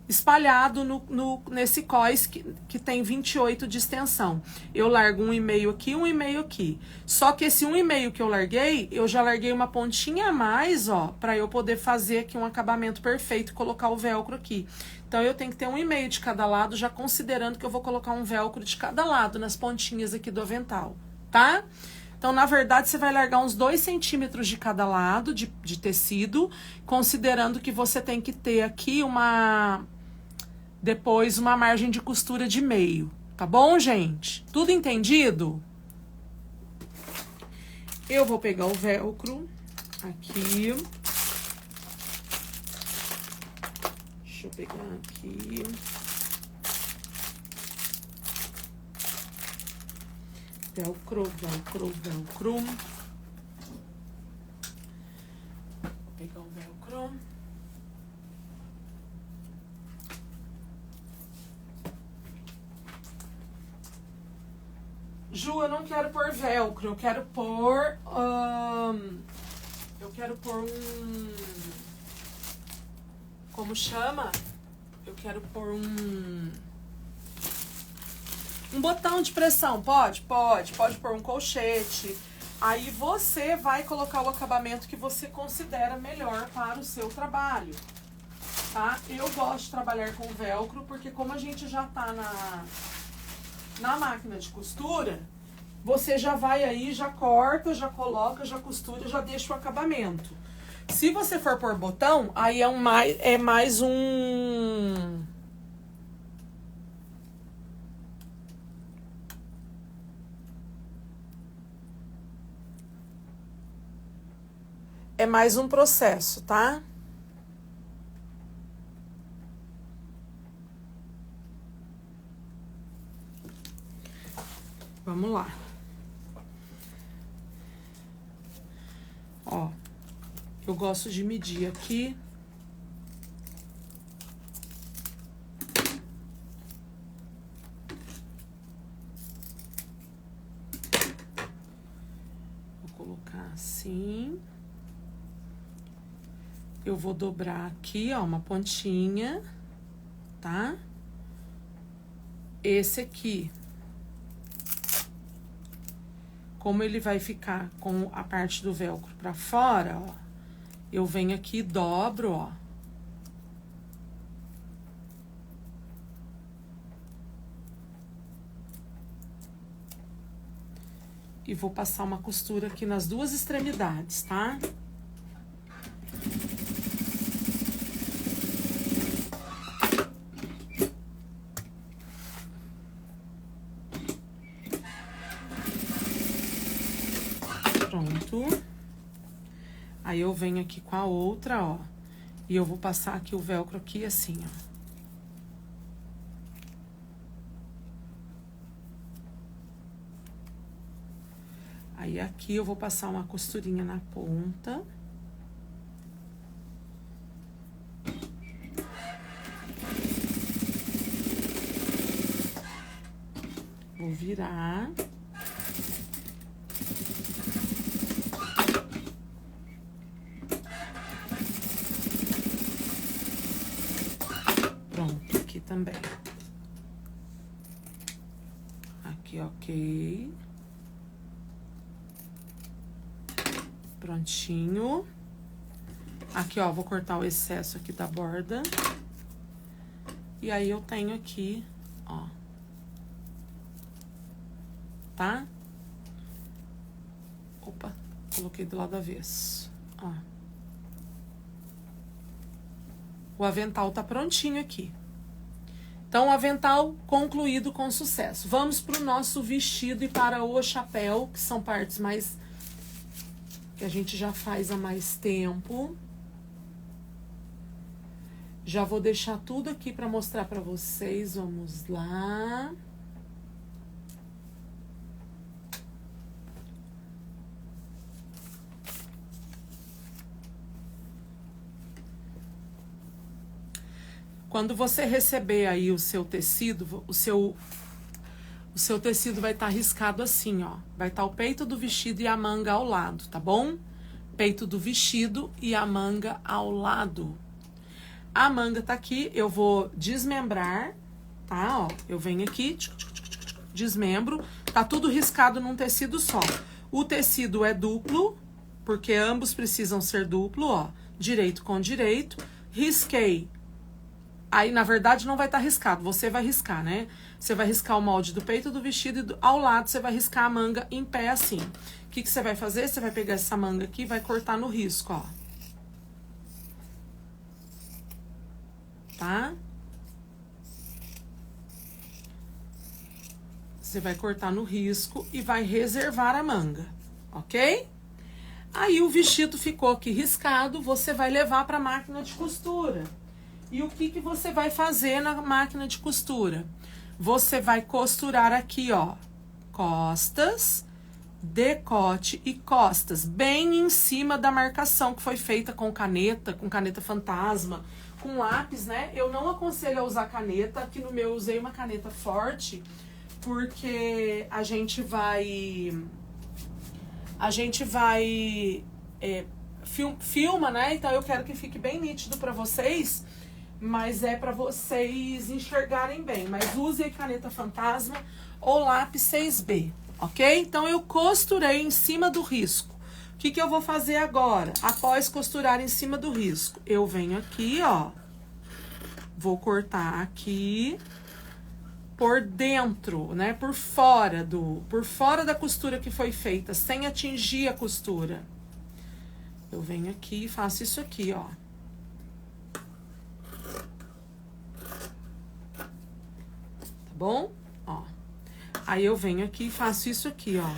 espalhado nesse cós que tem 28 de extensão. Eu largo 1,5 aqui, 1,5 aqui. Só que esse 1,5 que eu larguei, eu já larguei uma pontinha a mais, ó, para eu poder fazer aqui um acabamento perfeito e colocar o velcro aqui. Então, eu tenho que ter 1,5 de cada lado, já considerando que eu vou colocar um velcro de cada lado nas pontinhas aqui do avental, tá? Então, na verdade, você vai largar uns 2 centímetros de cada lado de tecido, considerando que você tem que ter aqui depois uma margem de costura de meio, tá bom, gente? Tudo entendido? Eu vou pegar o velcro aqui. Deixa eu pegar aqui. Velcro, velcro, velcro. Vou pegar o velcro. Ju, eu não quero pôr velcro, eu quero pôr como chama? Eu quero pôr um botão de pressão, pode pôr um colchete. Aí você vai colocar o acabamento que você considera melhor para o seu trabalho, tá? Eu gosto de trabalhar com velcro, porque como a gente já tá na máquina de costura, você já vai aí, já corta, já coloca, já costura, já deixa o acabamento. Se você for pôr botão, aí é mais um... É mais um processo, tá? Vamos lá. Ó, eu gosto de medir aqui. Vou colocar assim. Eu vou dobrar aqui, ó, uma pontinha, tá? Esse aqui, como ele vai ficar com a parte do velcro pra fora, ó, eu venho aqui e dobro, ó. E vou passar uma costura aqui nas duas extremidades, tá? Aí eu venho aqui com a outra, ó. E eu vou passar aqui o velcro aqui assim, ó. Aí aqui eu vou passar uma costurinha na ponta. Vou virar. Pronto, aqui também. Aqui, ok. Prontinho. Aqui, ó, vou cortar o excesso aqui da borda. E aí, eu tenho aqui, ó. Tá? Opa, coloquei do lado avesso, ó. O avental tá prontinho aqui. Então, o avental concluído com sucesso. Vamos pro nosso vestido e para o chapéu, que são partes mais... que a gente já faz há mais tempo. Já vou deixar tudo aqui para mostrar para vocês. Vamos lá. Quando você receber aí o seu tecido, o seu tecido vai estar riscado assim, ó. Vai estar o peito do vestido e a manga ao lado, tá bom? Peito do vestido e a manga ao lado. A manga tá aqui, eu vou desmembrar, tá? Ó, eu venho aqui, desmembro. Tá tudo riscado num tecido só. O tecido é duplo, porque ambos precisam ser duplo, ó. Direito com direito. Risquei. Aí, na verdade, não vai estar riscado, você vai riscar, né? Você vai riscar o molde do peito do vestido e ao lado você vai riscar a manga em pé assim. O que você vai fazer? Você vai pegar essa manga aqui e vai cortar no risco, ó. Tá? Você vai cortar no risco e vai reservar a manga, ok? Aí, o vestido ficou aqui riscado, você vai levar para a máquina de costura. E o que você vai fazer na máquina de costura? Você vai costurar aqui, ó, costas, decote e costas, bem em cima da marcação que foi feita com caneta fantasma, com lápis, né? Eu não aconselho a usar caneta, aqui no meu eu usei uma caneta forte, porque a gente vai filma, né? Então eu quero que fique bem nítido para vocês. Mas é para vocês enxergarem bem. Mas use a caneta fantasma ou lápis 6B, ok? Então, eu costurei em cima do risco. O que eu vou fazer agora? Após costurar em cima do risco, eu venho aqui, ó. Vou cortar aqui por dentro, né? Por fora da costura que foi feita, sem atingir a costura. Eu venho aqui e faço isso aqui, ó. Bom, ó, aí eu venho aqui e faço isso aqui, ó.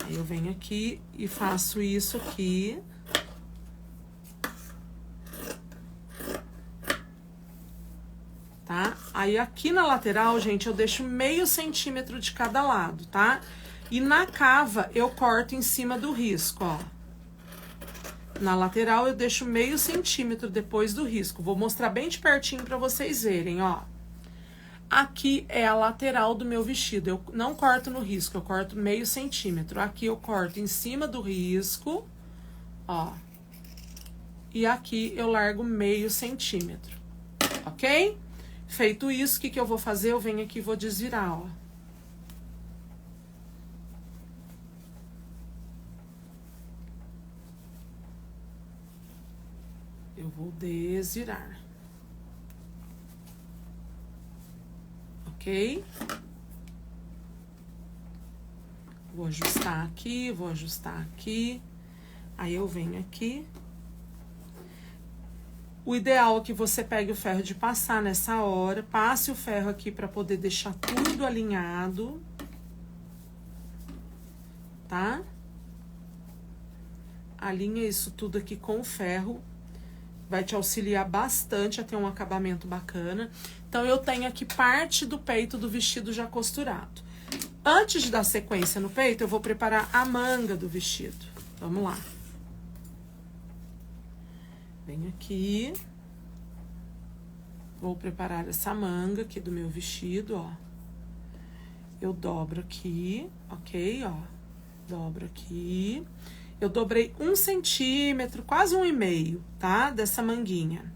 Aí eu venho aqui e faço isso aqui. Tá? Aí aqui na lateral, gente, eu deixo meio centímetro de cada lado, tá? E na cava eu corto em cima do risco, ó. Na lateral, eu deixo meio centímetro depois do risco. Vou mostrar bem de pertinho pra vocês verem, ó. Aqui é a lateral do meu vestido. Eu não corto no risco, eu corto meio centímetro. Aqui eu corto em cima do risco, ó. E aqui eu largo meio centímetro, ok? Feito isso, o que eu vou fazer? Eu venho aqui e vou desvirar, ó. Eu vou desvirar. Ok? Vou ajustar aqui, vou ajustar aqui. Aí eu venho aqui. O ideal é que você pegue o ferro de passar nessa hora. Passe o ferro aqui para poder deixar tudo alinhado. tá? Alinha isso tudo aqui com o ferro. Vai te auxiliar bastante a ter um acabamento bacana. Então, eu tenho aqui parte do peito do vestido já costurado. Antes de dar sequência no peito, eu vou preparar a manga do vestido. Vamos lá. Venho aqui. Vou preparar essa manga aqui do meu vestido, ó. Eu dobro aqui, ok, ó. Dobro aqui. Eu dobrei 1 centímetro, quase 1,5, tá? Dessa manguinha.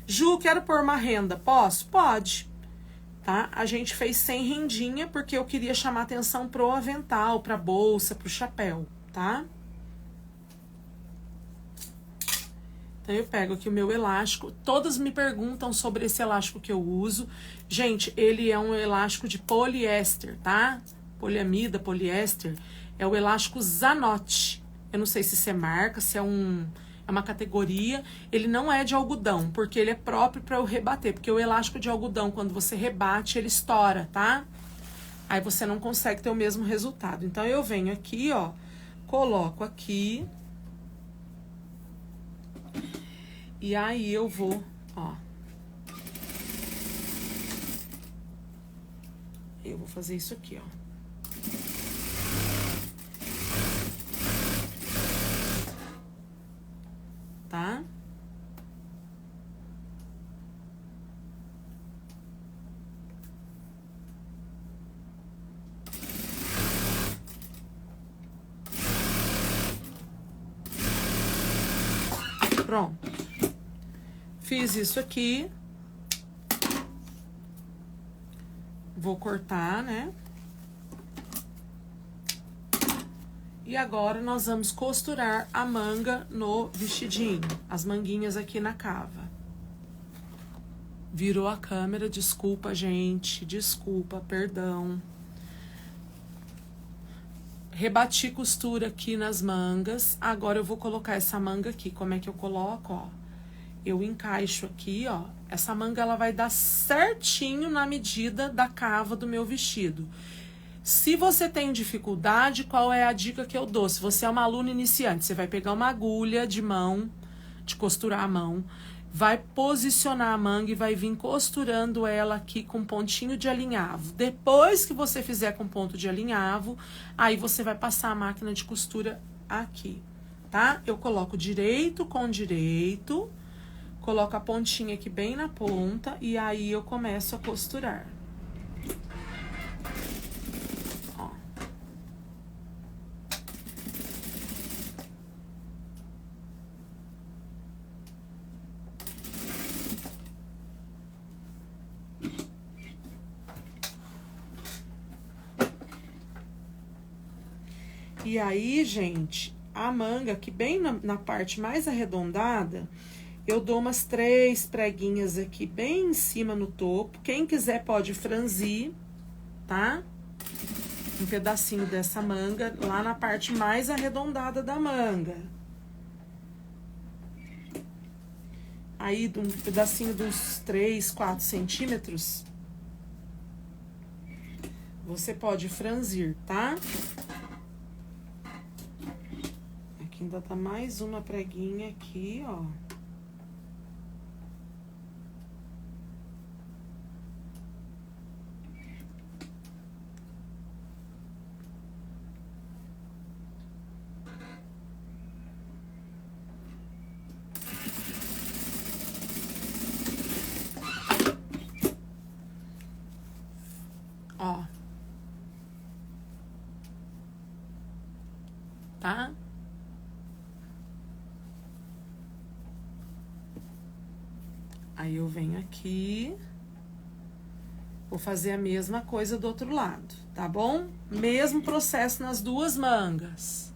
Ju, quero pôr uma renda. Posso? Pode. Tá? A gente fez sem rendinha, porque eu queria chamar atenção pro avental, pra bolsa, pro chapéu, tá? Então, eu pego aqui o meu elástico. Todas me perguntam sobre esse elástico que eu uso. Gente, ele é um elástico de poliéster, tá? Poliamida, poliéster. É o elástico Zanotti. Eu não sei se isso é marca, se é uma categoria. Ele não é de algodão, porque ele é próprio para eu rebater. Porque o elástico de algodão, quando você rebate, ele estoura, tá? Aí você não consegue ter o mesmo resultado. Então, eu venho aqui, ó, coloco aqui. E aí, eu vou, ó. Eu vou fazer isso aqui, ó. Tá? Pronto. Fiz isso aqui. Vou cortar, né? E agora, nós vamos costurar a manga no vestidinho. As manguinhas aqui na cava. Virou a câmera, desculpa, gente. Desculpa, perdão. Rebati costura aqui nas mangas. Agora, eu vou colocar essa manga aqui. Como é que eu coloco, ó? Eu encaixo aqui, ó. Essa manga, ela vai dar certinho na medida da cava do meu vestido. Se você tem dificuldade, qual é a dica que eu dou? Se você é uma aluna iniciante, você vai pegar uma agulha de mão, de costurar a mão, vai posicionar a manga e vai vir costurando ela aqui com pontinho de alinhavo. Depois que você fizer com ponto de alinhavo, aí você vai passar a máquina de costura aqui, tá? Eu coloco direito com direito, coloco a pontinha aqui bem na ponta e aí eu começo a costurar. E aí, gente, a manga aqui bem na parte mais arredondada, eu dou umas 3 preguinhas aqui bem em cima no topo. Quem quiser pode franzir, tá? Um pedacinho dessa manga lá na parte mais arredondada da manga. Aí, um pedacinho de uns 3, 4 centímetros, você pode franzir, tá? Aqui ainda tá mais uma preguinha aqui, ó. Ó. Tá? Aí eu venho aqui, vou fazer a mesma coisa do outro lado, tá bom? Mesmo processo nas duas mangas.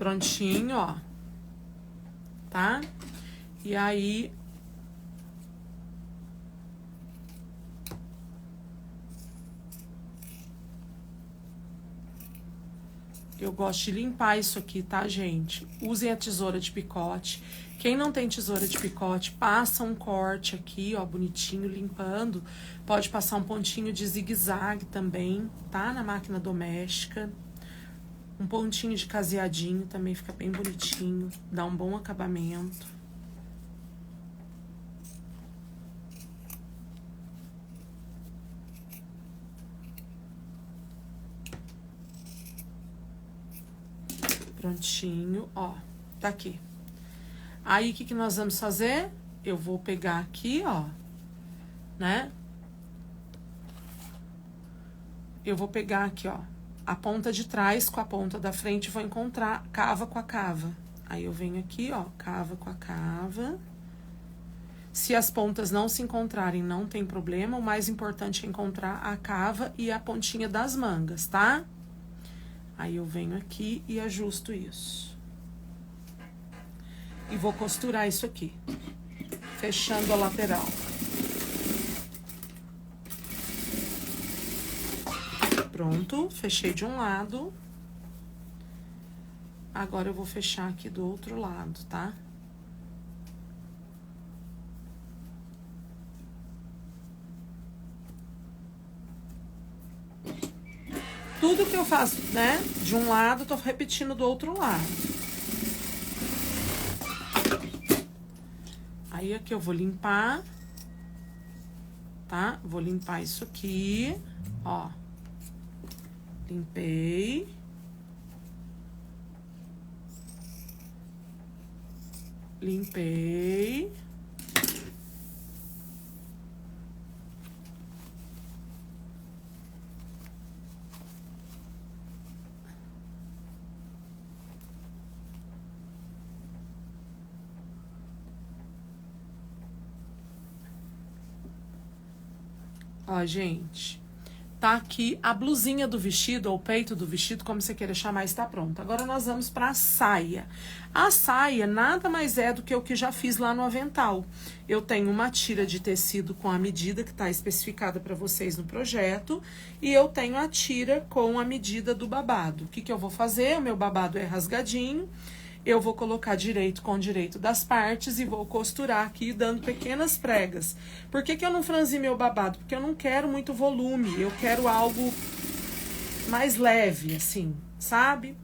Prontinho, ó. Tá? E aí... eu gosto de limpar isso aqui, tá, gente? Usem a tesoura de picote. Quem não tem tesoura de picote, passa um corte aqui, ó, bonitinho, limpando. Pode passar um pontinho de zigue-zague também, tá? Na máquina doméstica. Um pontinho de caseadinho também fica bem bonitinho, dá um bom acabamento. Prontinho, ó, tá aqui. Aí, o que nós vamos fazer? Eu vou pegar aqui, ó, né? Eu vou pegar aqui, ó, a ponta de trás com a ponta da frente, vou encontrar cava com a cava. Aí, eu venho aqui, ó, cava com a cava. Se as pontas não se encontrarem, não tem problema. O mais importante é encontrar a cava e a pontinha das mangas, tá? Aí, eu venho aqui e ajusto isso. E vou costurar isso aqui, fechando a lateral. Pronto, fechei de um lado. Agora, eu vou fechar aqui do outro lado, tá? Tudo que eu faço, né, de um lado, tô repetindo do outro lado. Aí, aqui eu vou limpar, tá? Vou limpar isso aqui, ó. Limpei. Limpei. Ó, gente, tá aqui a blusinha do vestido, ou o peito do vestido, como você queira chamar, está pronto. Agora, nós vamos pra saia. A saia nada mais é do que o que já fiz lá no avental. Eu tenho uma tira de tecido com a medida que tá especificada para vocês no projeto, e eu tenho a tira com a medida do babado. O que eu vou fazer? O meu babado é rasgadinho. Eu vou colocar direito com direito das partes e vou costurar aqui, dando pequenas pregas. Por que eu não franzi meu babado? Porque eu não quero muito volume, eu quero algo mais leve, assim, sabe?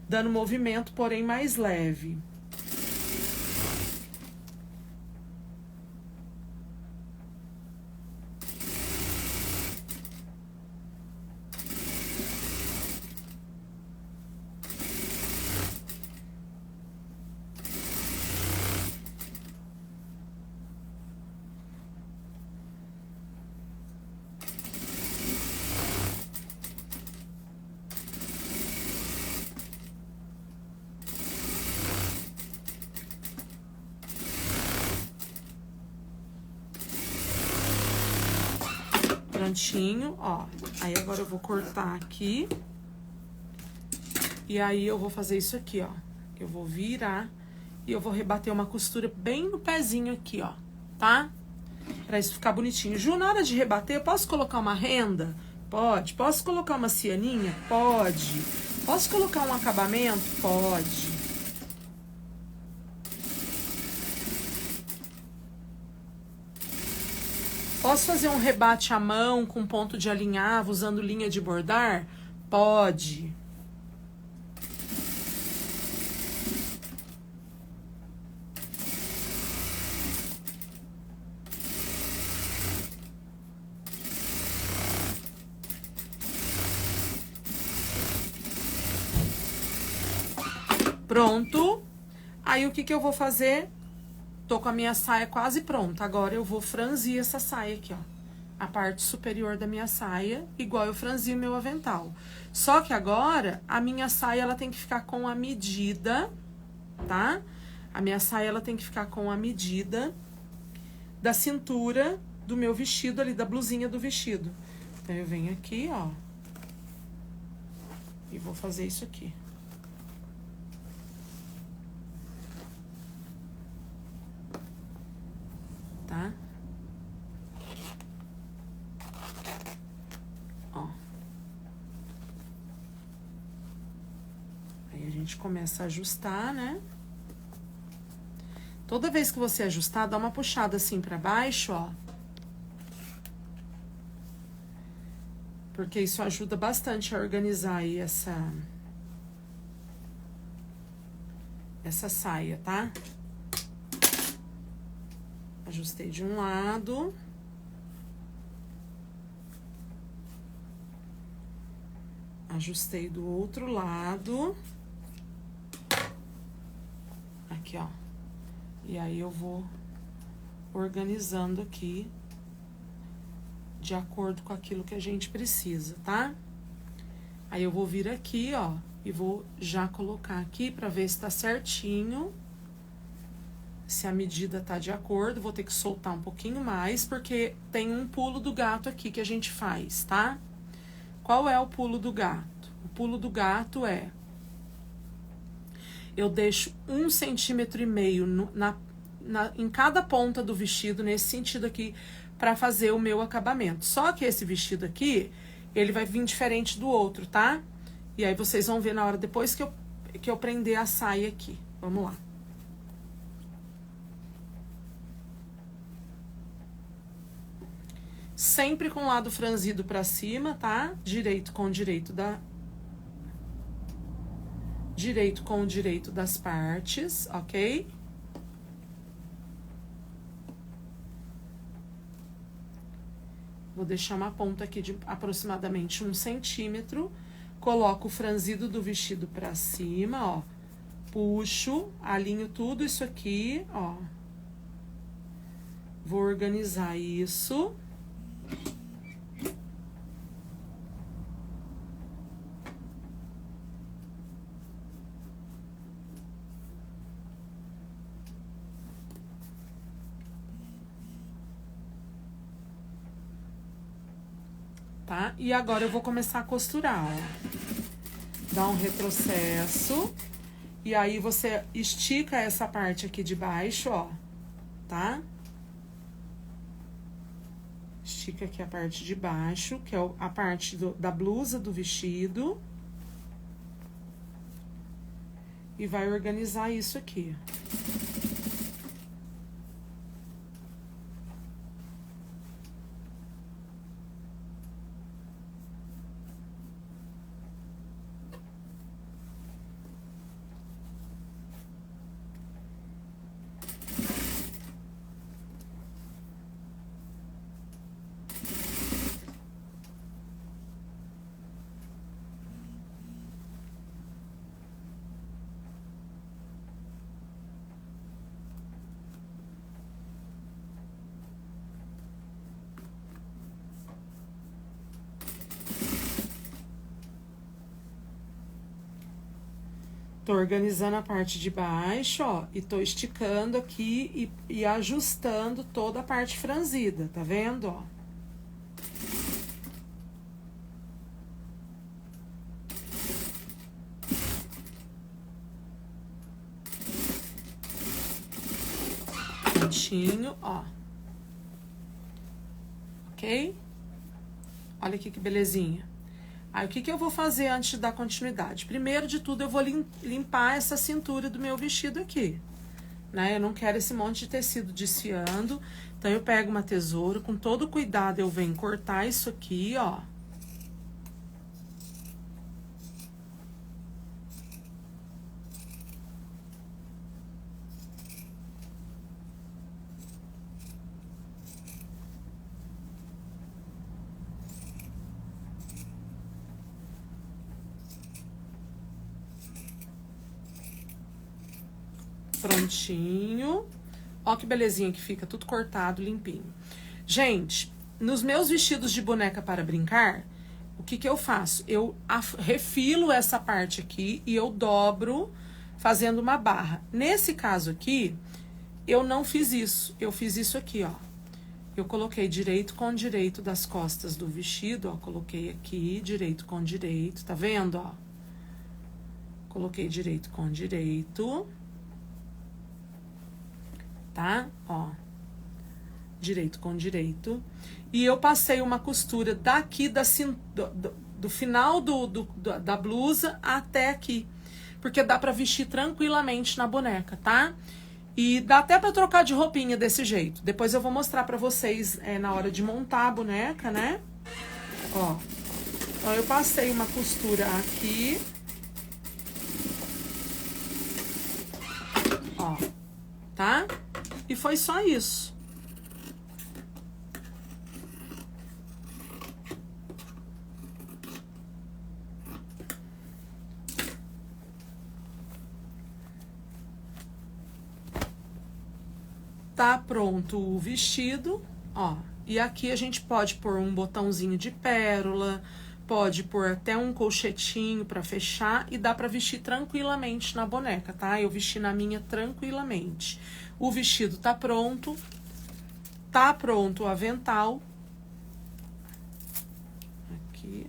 Dando movimento, porém mais leve. Prontinho, ó. Aí, agora eu vou cortar aqui. E aí, eu vou fazer isso aqui, ó. Eu vou virar e eu vou rebater uma costura bem no pezinho aqui, ó, tá? Pra isso ficar bonitinho. Ju, na hora de rebater, eu posso colocar uma renda? Pode. Posso colocar uma cianinha? Pode. Posso colocar um acabamento? Pode. Posso fazer um rebate à mão com ponto de alinhavo usando linha de bordar? Pode. Pronto. Aí, o que eu vou fazer? Tô com a minha saia quase pronta. Agora, eu vou franzir essa saia aqui, ó. A parte superior da minha saia, igual eu franzi o meu avental. Só que agora, a minha saia, ela tem que ficar com a medida, tá? A minha saia, ela tem que ficar com a medida da cintura do meu vestido ali, da blusinha do vestido. Então, eu venho aqui, ó. E vou fazer isso aqui. Aí a gente começa a ajustar, né? Toda vez que você ajustar, dá uma puxada assim pra baixo, ó. Porque isso ajuda bastante a organizar aí essa saia, tá? Ajustei de um lado. Ajustei do outro lado. Aqui, ó. E aí eu vou organizando aqui de acordo com aquilo que a gente precisa, tá? Aí eu vou vir aqui, ó, e vou já colocar aqui pra ver se tá certinho. Se a medida tá de acordo, vou ter que soltar um pouquinho mais, porque tem um pulo do gato aqui que a gente faz, tá? Qual é o pulo do gato? O pulo do gato é... eu deixo 1,5 centímetro em cada ponta do vestido, nesse sentido aqui, pra fazer o meu acabamento. Só que esse vestido aqui, ele vai vir diferente do outro, tá? E aí vocês vão ver na hora depois que eu prender a saia aqui. Vamos lá. Sempre com o lado franzido pra cima, tá? Direito com direito direito com o direito das partes, ok? Vou deixar uma ponta aqui de aproximadamente 1 centímetro. Coloco o franzido do vestido pra cima, ó. Puxo, alinho tudo isso aqui, ó. Vou organizar isso. Tá? E agora eu vou começar a costurar, ó. Dá um retrocesso. E aí você estica essa parte aqui de baixo, ó. Tá? Estica aqui a parte de baixo, que é a parte da blusa do vestido. E vai organizar isso aqui. Tô organizando a parte de baixo, ó, e tô esticando aqui e ajustando toda a parte franzida, tá vendo, ó? Prontinho, ó. Ok? Olha aqui que belezinha. Aí, o que eu vou fazer antes de dar continuidade? Primeiro de tudo, eu vou limpar essa cintura do meu vestido aqui, né? Eu não quero esse monte de tecido desfiando. Então, eu pego uma tesoura, com todo cuidado, eu venho cortar isso aqui, ó. Prontinho. Ó que belezinha que fica, tudo cortado, limpinho. Gente, nos meus vestidos de boneca para brincar, o que eu faço? Eu refilo essa parte aqui e eu dobro fazendo uma barra. Nesse caso aqui, eu não fiz isso. Eu fiz isso aqui, ó. Eu coloquei direito com direito das costas do vestido, ó. Coloquei aqui, direito com direito, tá vendo, ó? Coloquei direito com direito. Tá? Ó. Direito com direito. E eu passei uma costura daqui do final da blusa até aqui. porque dá pra vestir tranquilamente na boneca, tá? E dá até pra trocar de roupinha desse jeito. Depois eu vou mostrar pra vocês na hora de montar a boneca, né? Ó. Então eu passei uma costura aqui. Ó. Tá? E foi só isso. Tá pronto o vestido, ó. E aqui a gente pode pôr um botãozinho de pérola, pode pôr até um colchetinho pra fechar e dá pra vestir tranquilamente na boneca, tá? Eu vesti na minha tranquilamente. O vestido tá pronto o avental. Aqui.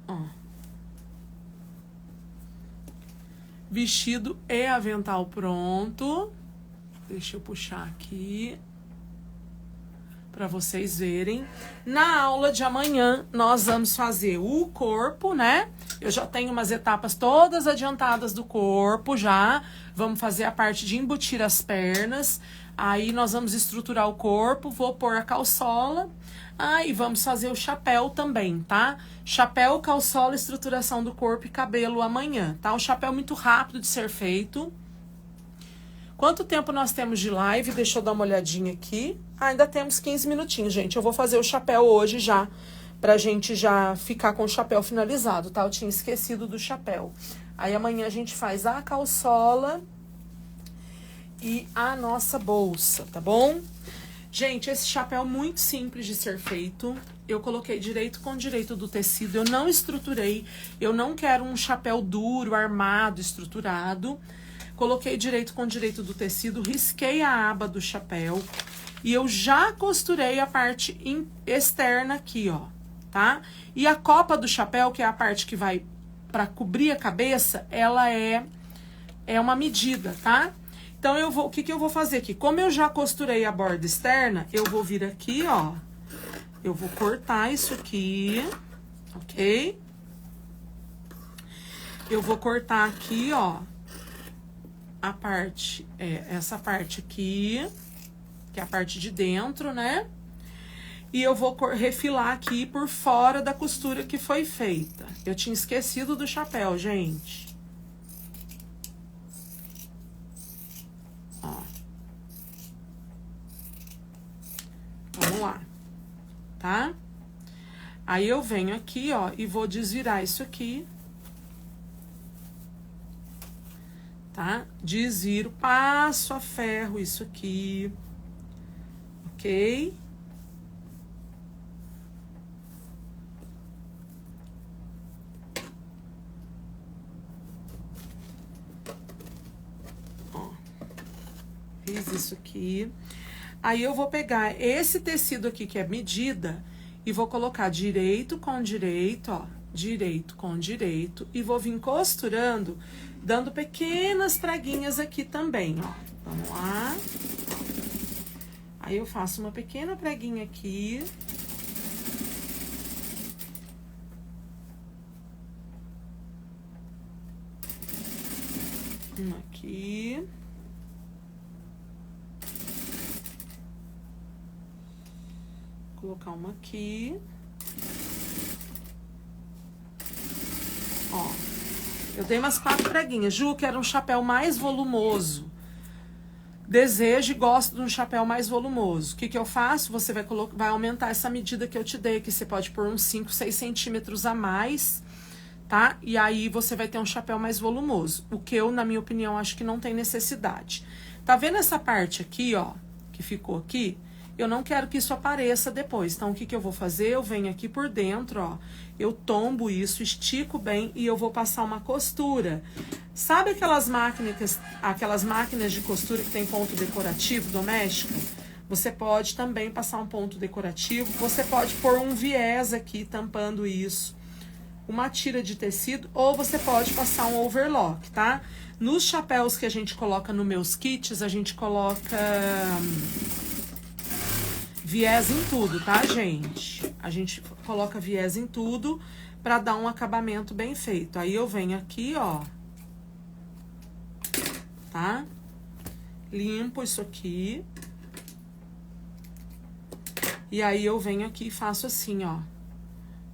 Ó. Vestido e avental pronto. Deixa eu puxar aqui para vocês verem. Na aula de amanhã, nós vamos fazer o corpo, né? Eu já tenho umas etapas todas adiantadas do corpo já. Vamos fazer a parte de embutir as pernas. Aí nós vamos estruturar o corpo, vou pôr a calçola. E vamos fazer o chapéu também, tá? Chapéu, calçola, estruturação do corpo e cabelo amanhã, tá? Um chapéu muito rápido de ser feito. Quanto tempo nós temos de live? Deixa eu dar uma olhadinha aqui. Ainda temos 15 minutinhos, gente. Eu vou fazer o chapéu hoje já, pra gente já ficar com o chapéu finalizado, tá? Eu tinha esquecido do chapéu. Aí amanhã a gente faz a calçola e a nossa bolsa, tá bom? Gente, esse chapéu é muito simples de ser feito. Eu coloquei direito com direito do tecido, eu não estruturei. Eu não quero um chapéu duro, armado, estruturado. Coloquei direito com direito do tecido, risquei a aba do chapéu. E eu já costurei a parte externa aqui, ó, tá? E a copa do chapéu, que é a parte que vai pra cobrir a cabeça, ela é uma medida, tá? Então, o que eu vou fazer aqui? Como eu já costurei a borda externa, eu vou vir aqui, ó. Eu vou cortar isso aqui, ok? Eu vou cortar aqui, ó, a parte, essa parte aqui, que é a parte de dentro, né? E eu vou refilar aqui por fora da costura que foi feita. Eu tinha esquecido do chapéu, gente. Vamos lá, tá? Aí eu venho aqui, ó, e vou desvirar isso aqui, tá? Desviro, passo a ferro isso aqui, ok? Ó, fiz isso aqui. Aí eu vou pegar esse tecido aqui, que é medida, e vou colocar direito com direito, ó, direito com direito, e vou vir costurando, dando pequenas preguinhas aqui também, ó. Vamos lá. Aí eu faço uma pequena preguinha aqui. Uma aqui. Colocar uma aqui. Ó. Eu dei umas 4 preguinhas. Ju, quero um chapéu mais volumoso. Desejo e gosto de um chapéu mais volumoso. O que que eu faço? Você vai aumentar essa medida que eu te dei, que você pode pôr uns 5, 6 centímetros a mais, tá? E aí você vai ter um chapéu mais volumoso. O que eu, na minha opinião, acho que não tem necessidade. Tá vendo essa parte aqui, ó? Que ficou aqui? Eu não quero que isso apareça depois. Então, o que que eu vou fazer? Eu venho aqui por dentro, ó. Eu tombo isso, estico bem e eu vou passar uma costura. Sabe aquelas máquinas de costura que tem ponto decorativo doméstica? Você pode também passar um ponto decorativo. Você pode pôr um viés aqui tampando isso. Uma tira de tecido, ou você pode passar um overlock, tá? Nos chapéus que a gente coloca nos meus kits, a gente coloca viés em tudo, tá, gente? A gente coloca viés em tudo pra dar um acabamento bem feito. Aí eu venho aqui, ó, tá? Limpo isso aqui. E aí eu venho aqui e faço assim, ó.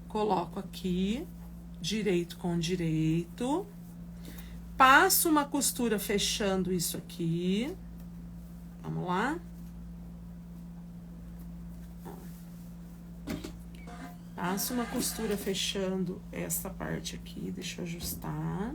Coloco aqui, direito com direito. Passo uma costura fechando isso aqui. Vamos lá. Passo uma costura fechando essa parte aqui. Deixa eu ajustar.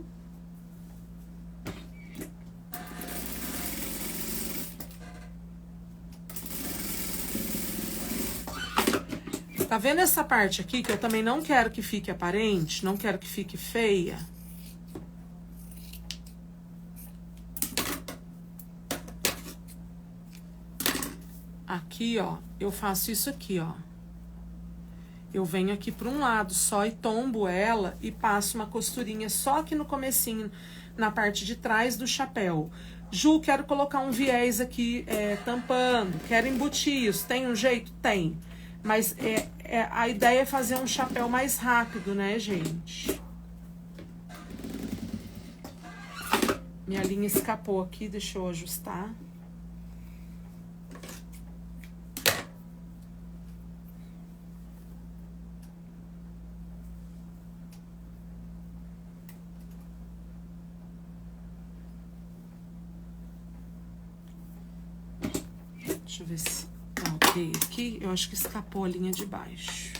Tá vendo essa parte aqui que eu também não quero que fique aparente, não quero que fique feia? Aqui, ó, eu faço isso aqui, ó. Eu venho aqui para um lado só e tombo ela e passo uma costurinha só aqui no comecinho, na parte de trás do chapéu. Ju, quero colocar um viés aqui tampando, quero embutir isso. Tem um jeito? Tem. Mas a ideia é fazer um chapéu mais rápido, né, gente? Minha linha escapou aqui, deixa eu ajustar. Deixa eu ver se tá ok aqui. Eu acho que escapou a linha de baixo.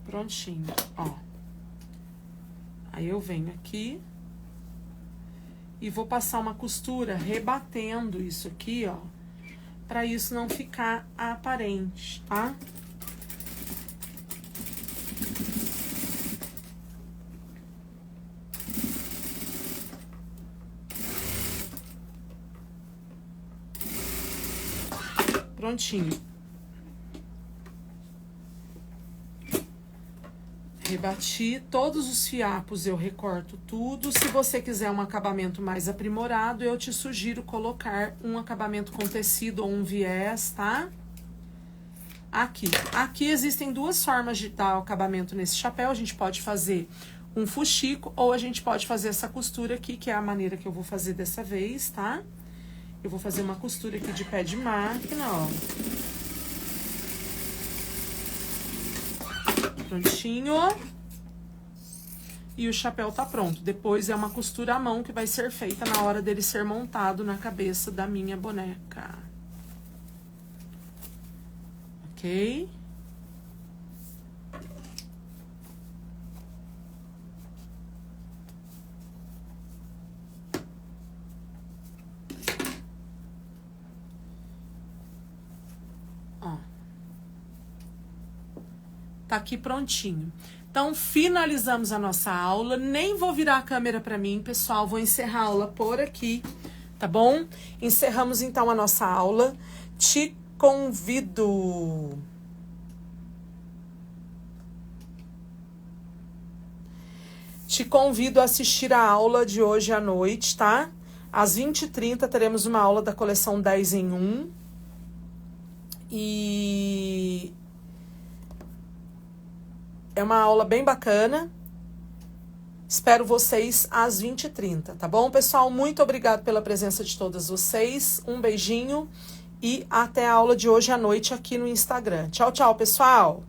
Prontinho, ó. Aí eu venho aqui e vou passar uma costura rebatendo isso aqui, ó, pra isso não ficar aparente, tá? Prontinho. Rebati todos os fiapos, eu recorto tudo. Se você quiser um acabamento mais aprimorado, eu te sugiro colocar um acabamento com tecido ou um viés, tá? Aqui existem duas formas de dar o acabamento nesse chapéu. A gente pode fazer um fuxico ou a gente pode fazer essa costura aqui, que é a maneira que eu vou fazer dessa vez, tá? Eu vou fazer uma costura aqui de pé de máquina, ó. Prontinho. E o chapéu tá pronto. Depois é uma costura à mão que vai ser feita na hora dele ser montado na cabeça da minha boneca. Ok? Ó. Tá aqui prontinho. Então, finalizamos a nossa aula. Nem vou virar a câmera para mim, pessoal. Vou encerrar a aula por aqui, tá bom? Encerramos, então, a nossa aula. Te convido a assistir a aula de hoje à noite, tá? Às 20h30 teremos uma aula da coleção 10 em 1. E é uma aula bem bacana. Espero vocês às 20h30, tá bom, pessoal? Muito obrigado pela presença de todas vocês. Um beijinho e até a aula de hoje à noite aqui no Instagram. Tchau, tchau, pessoal!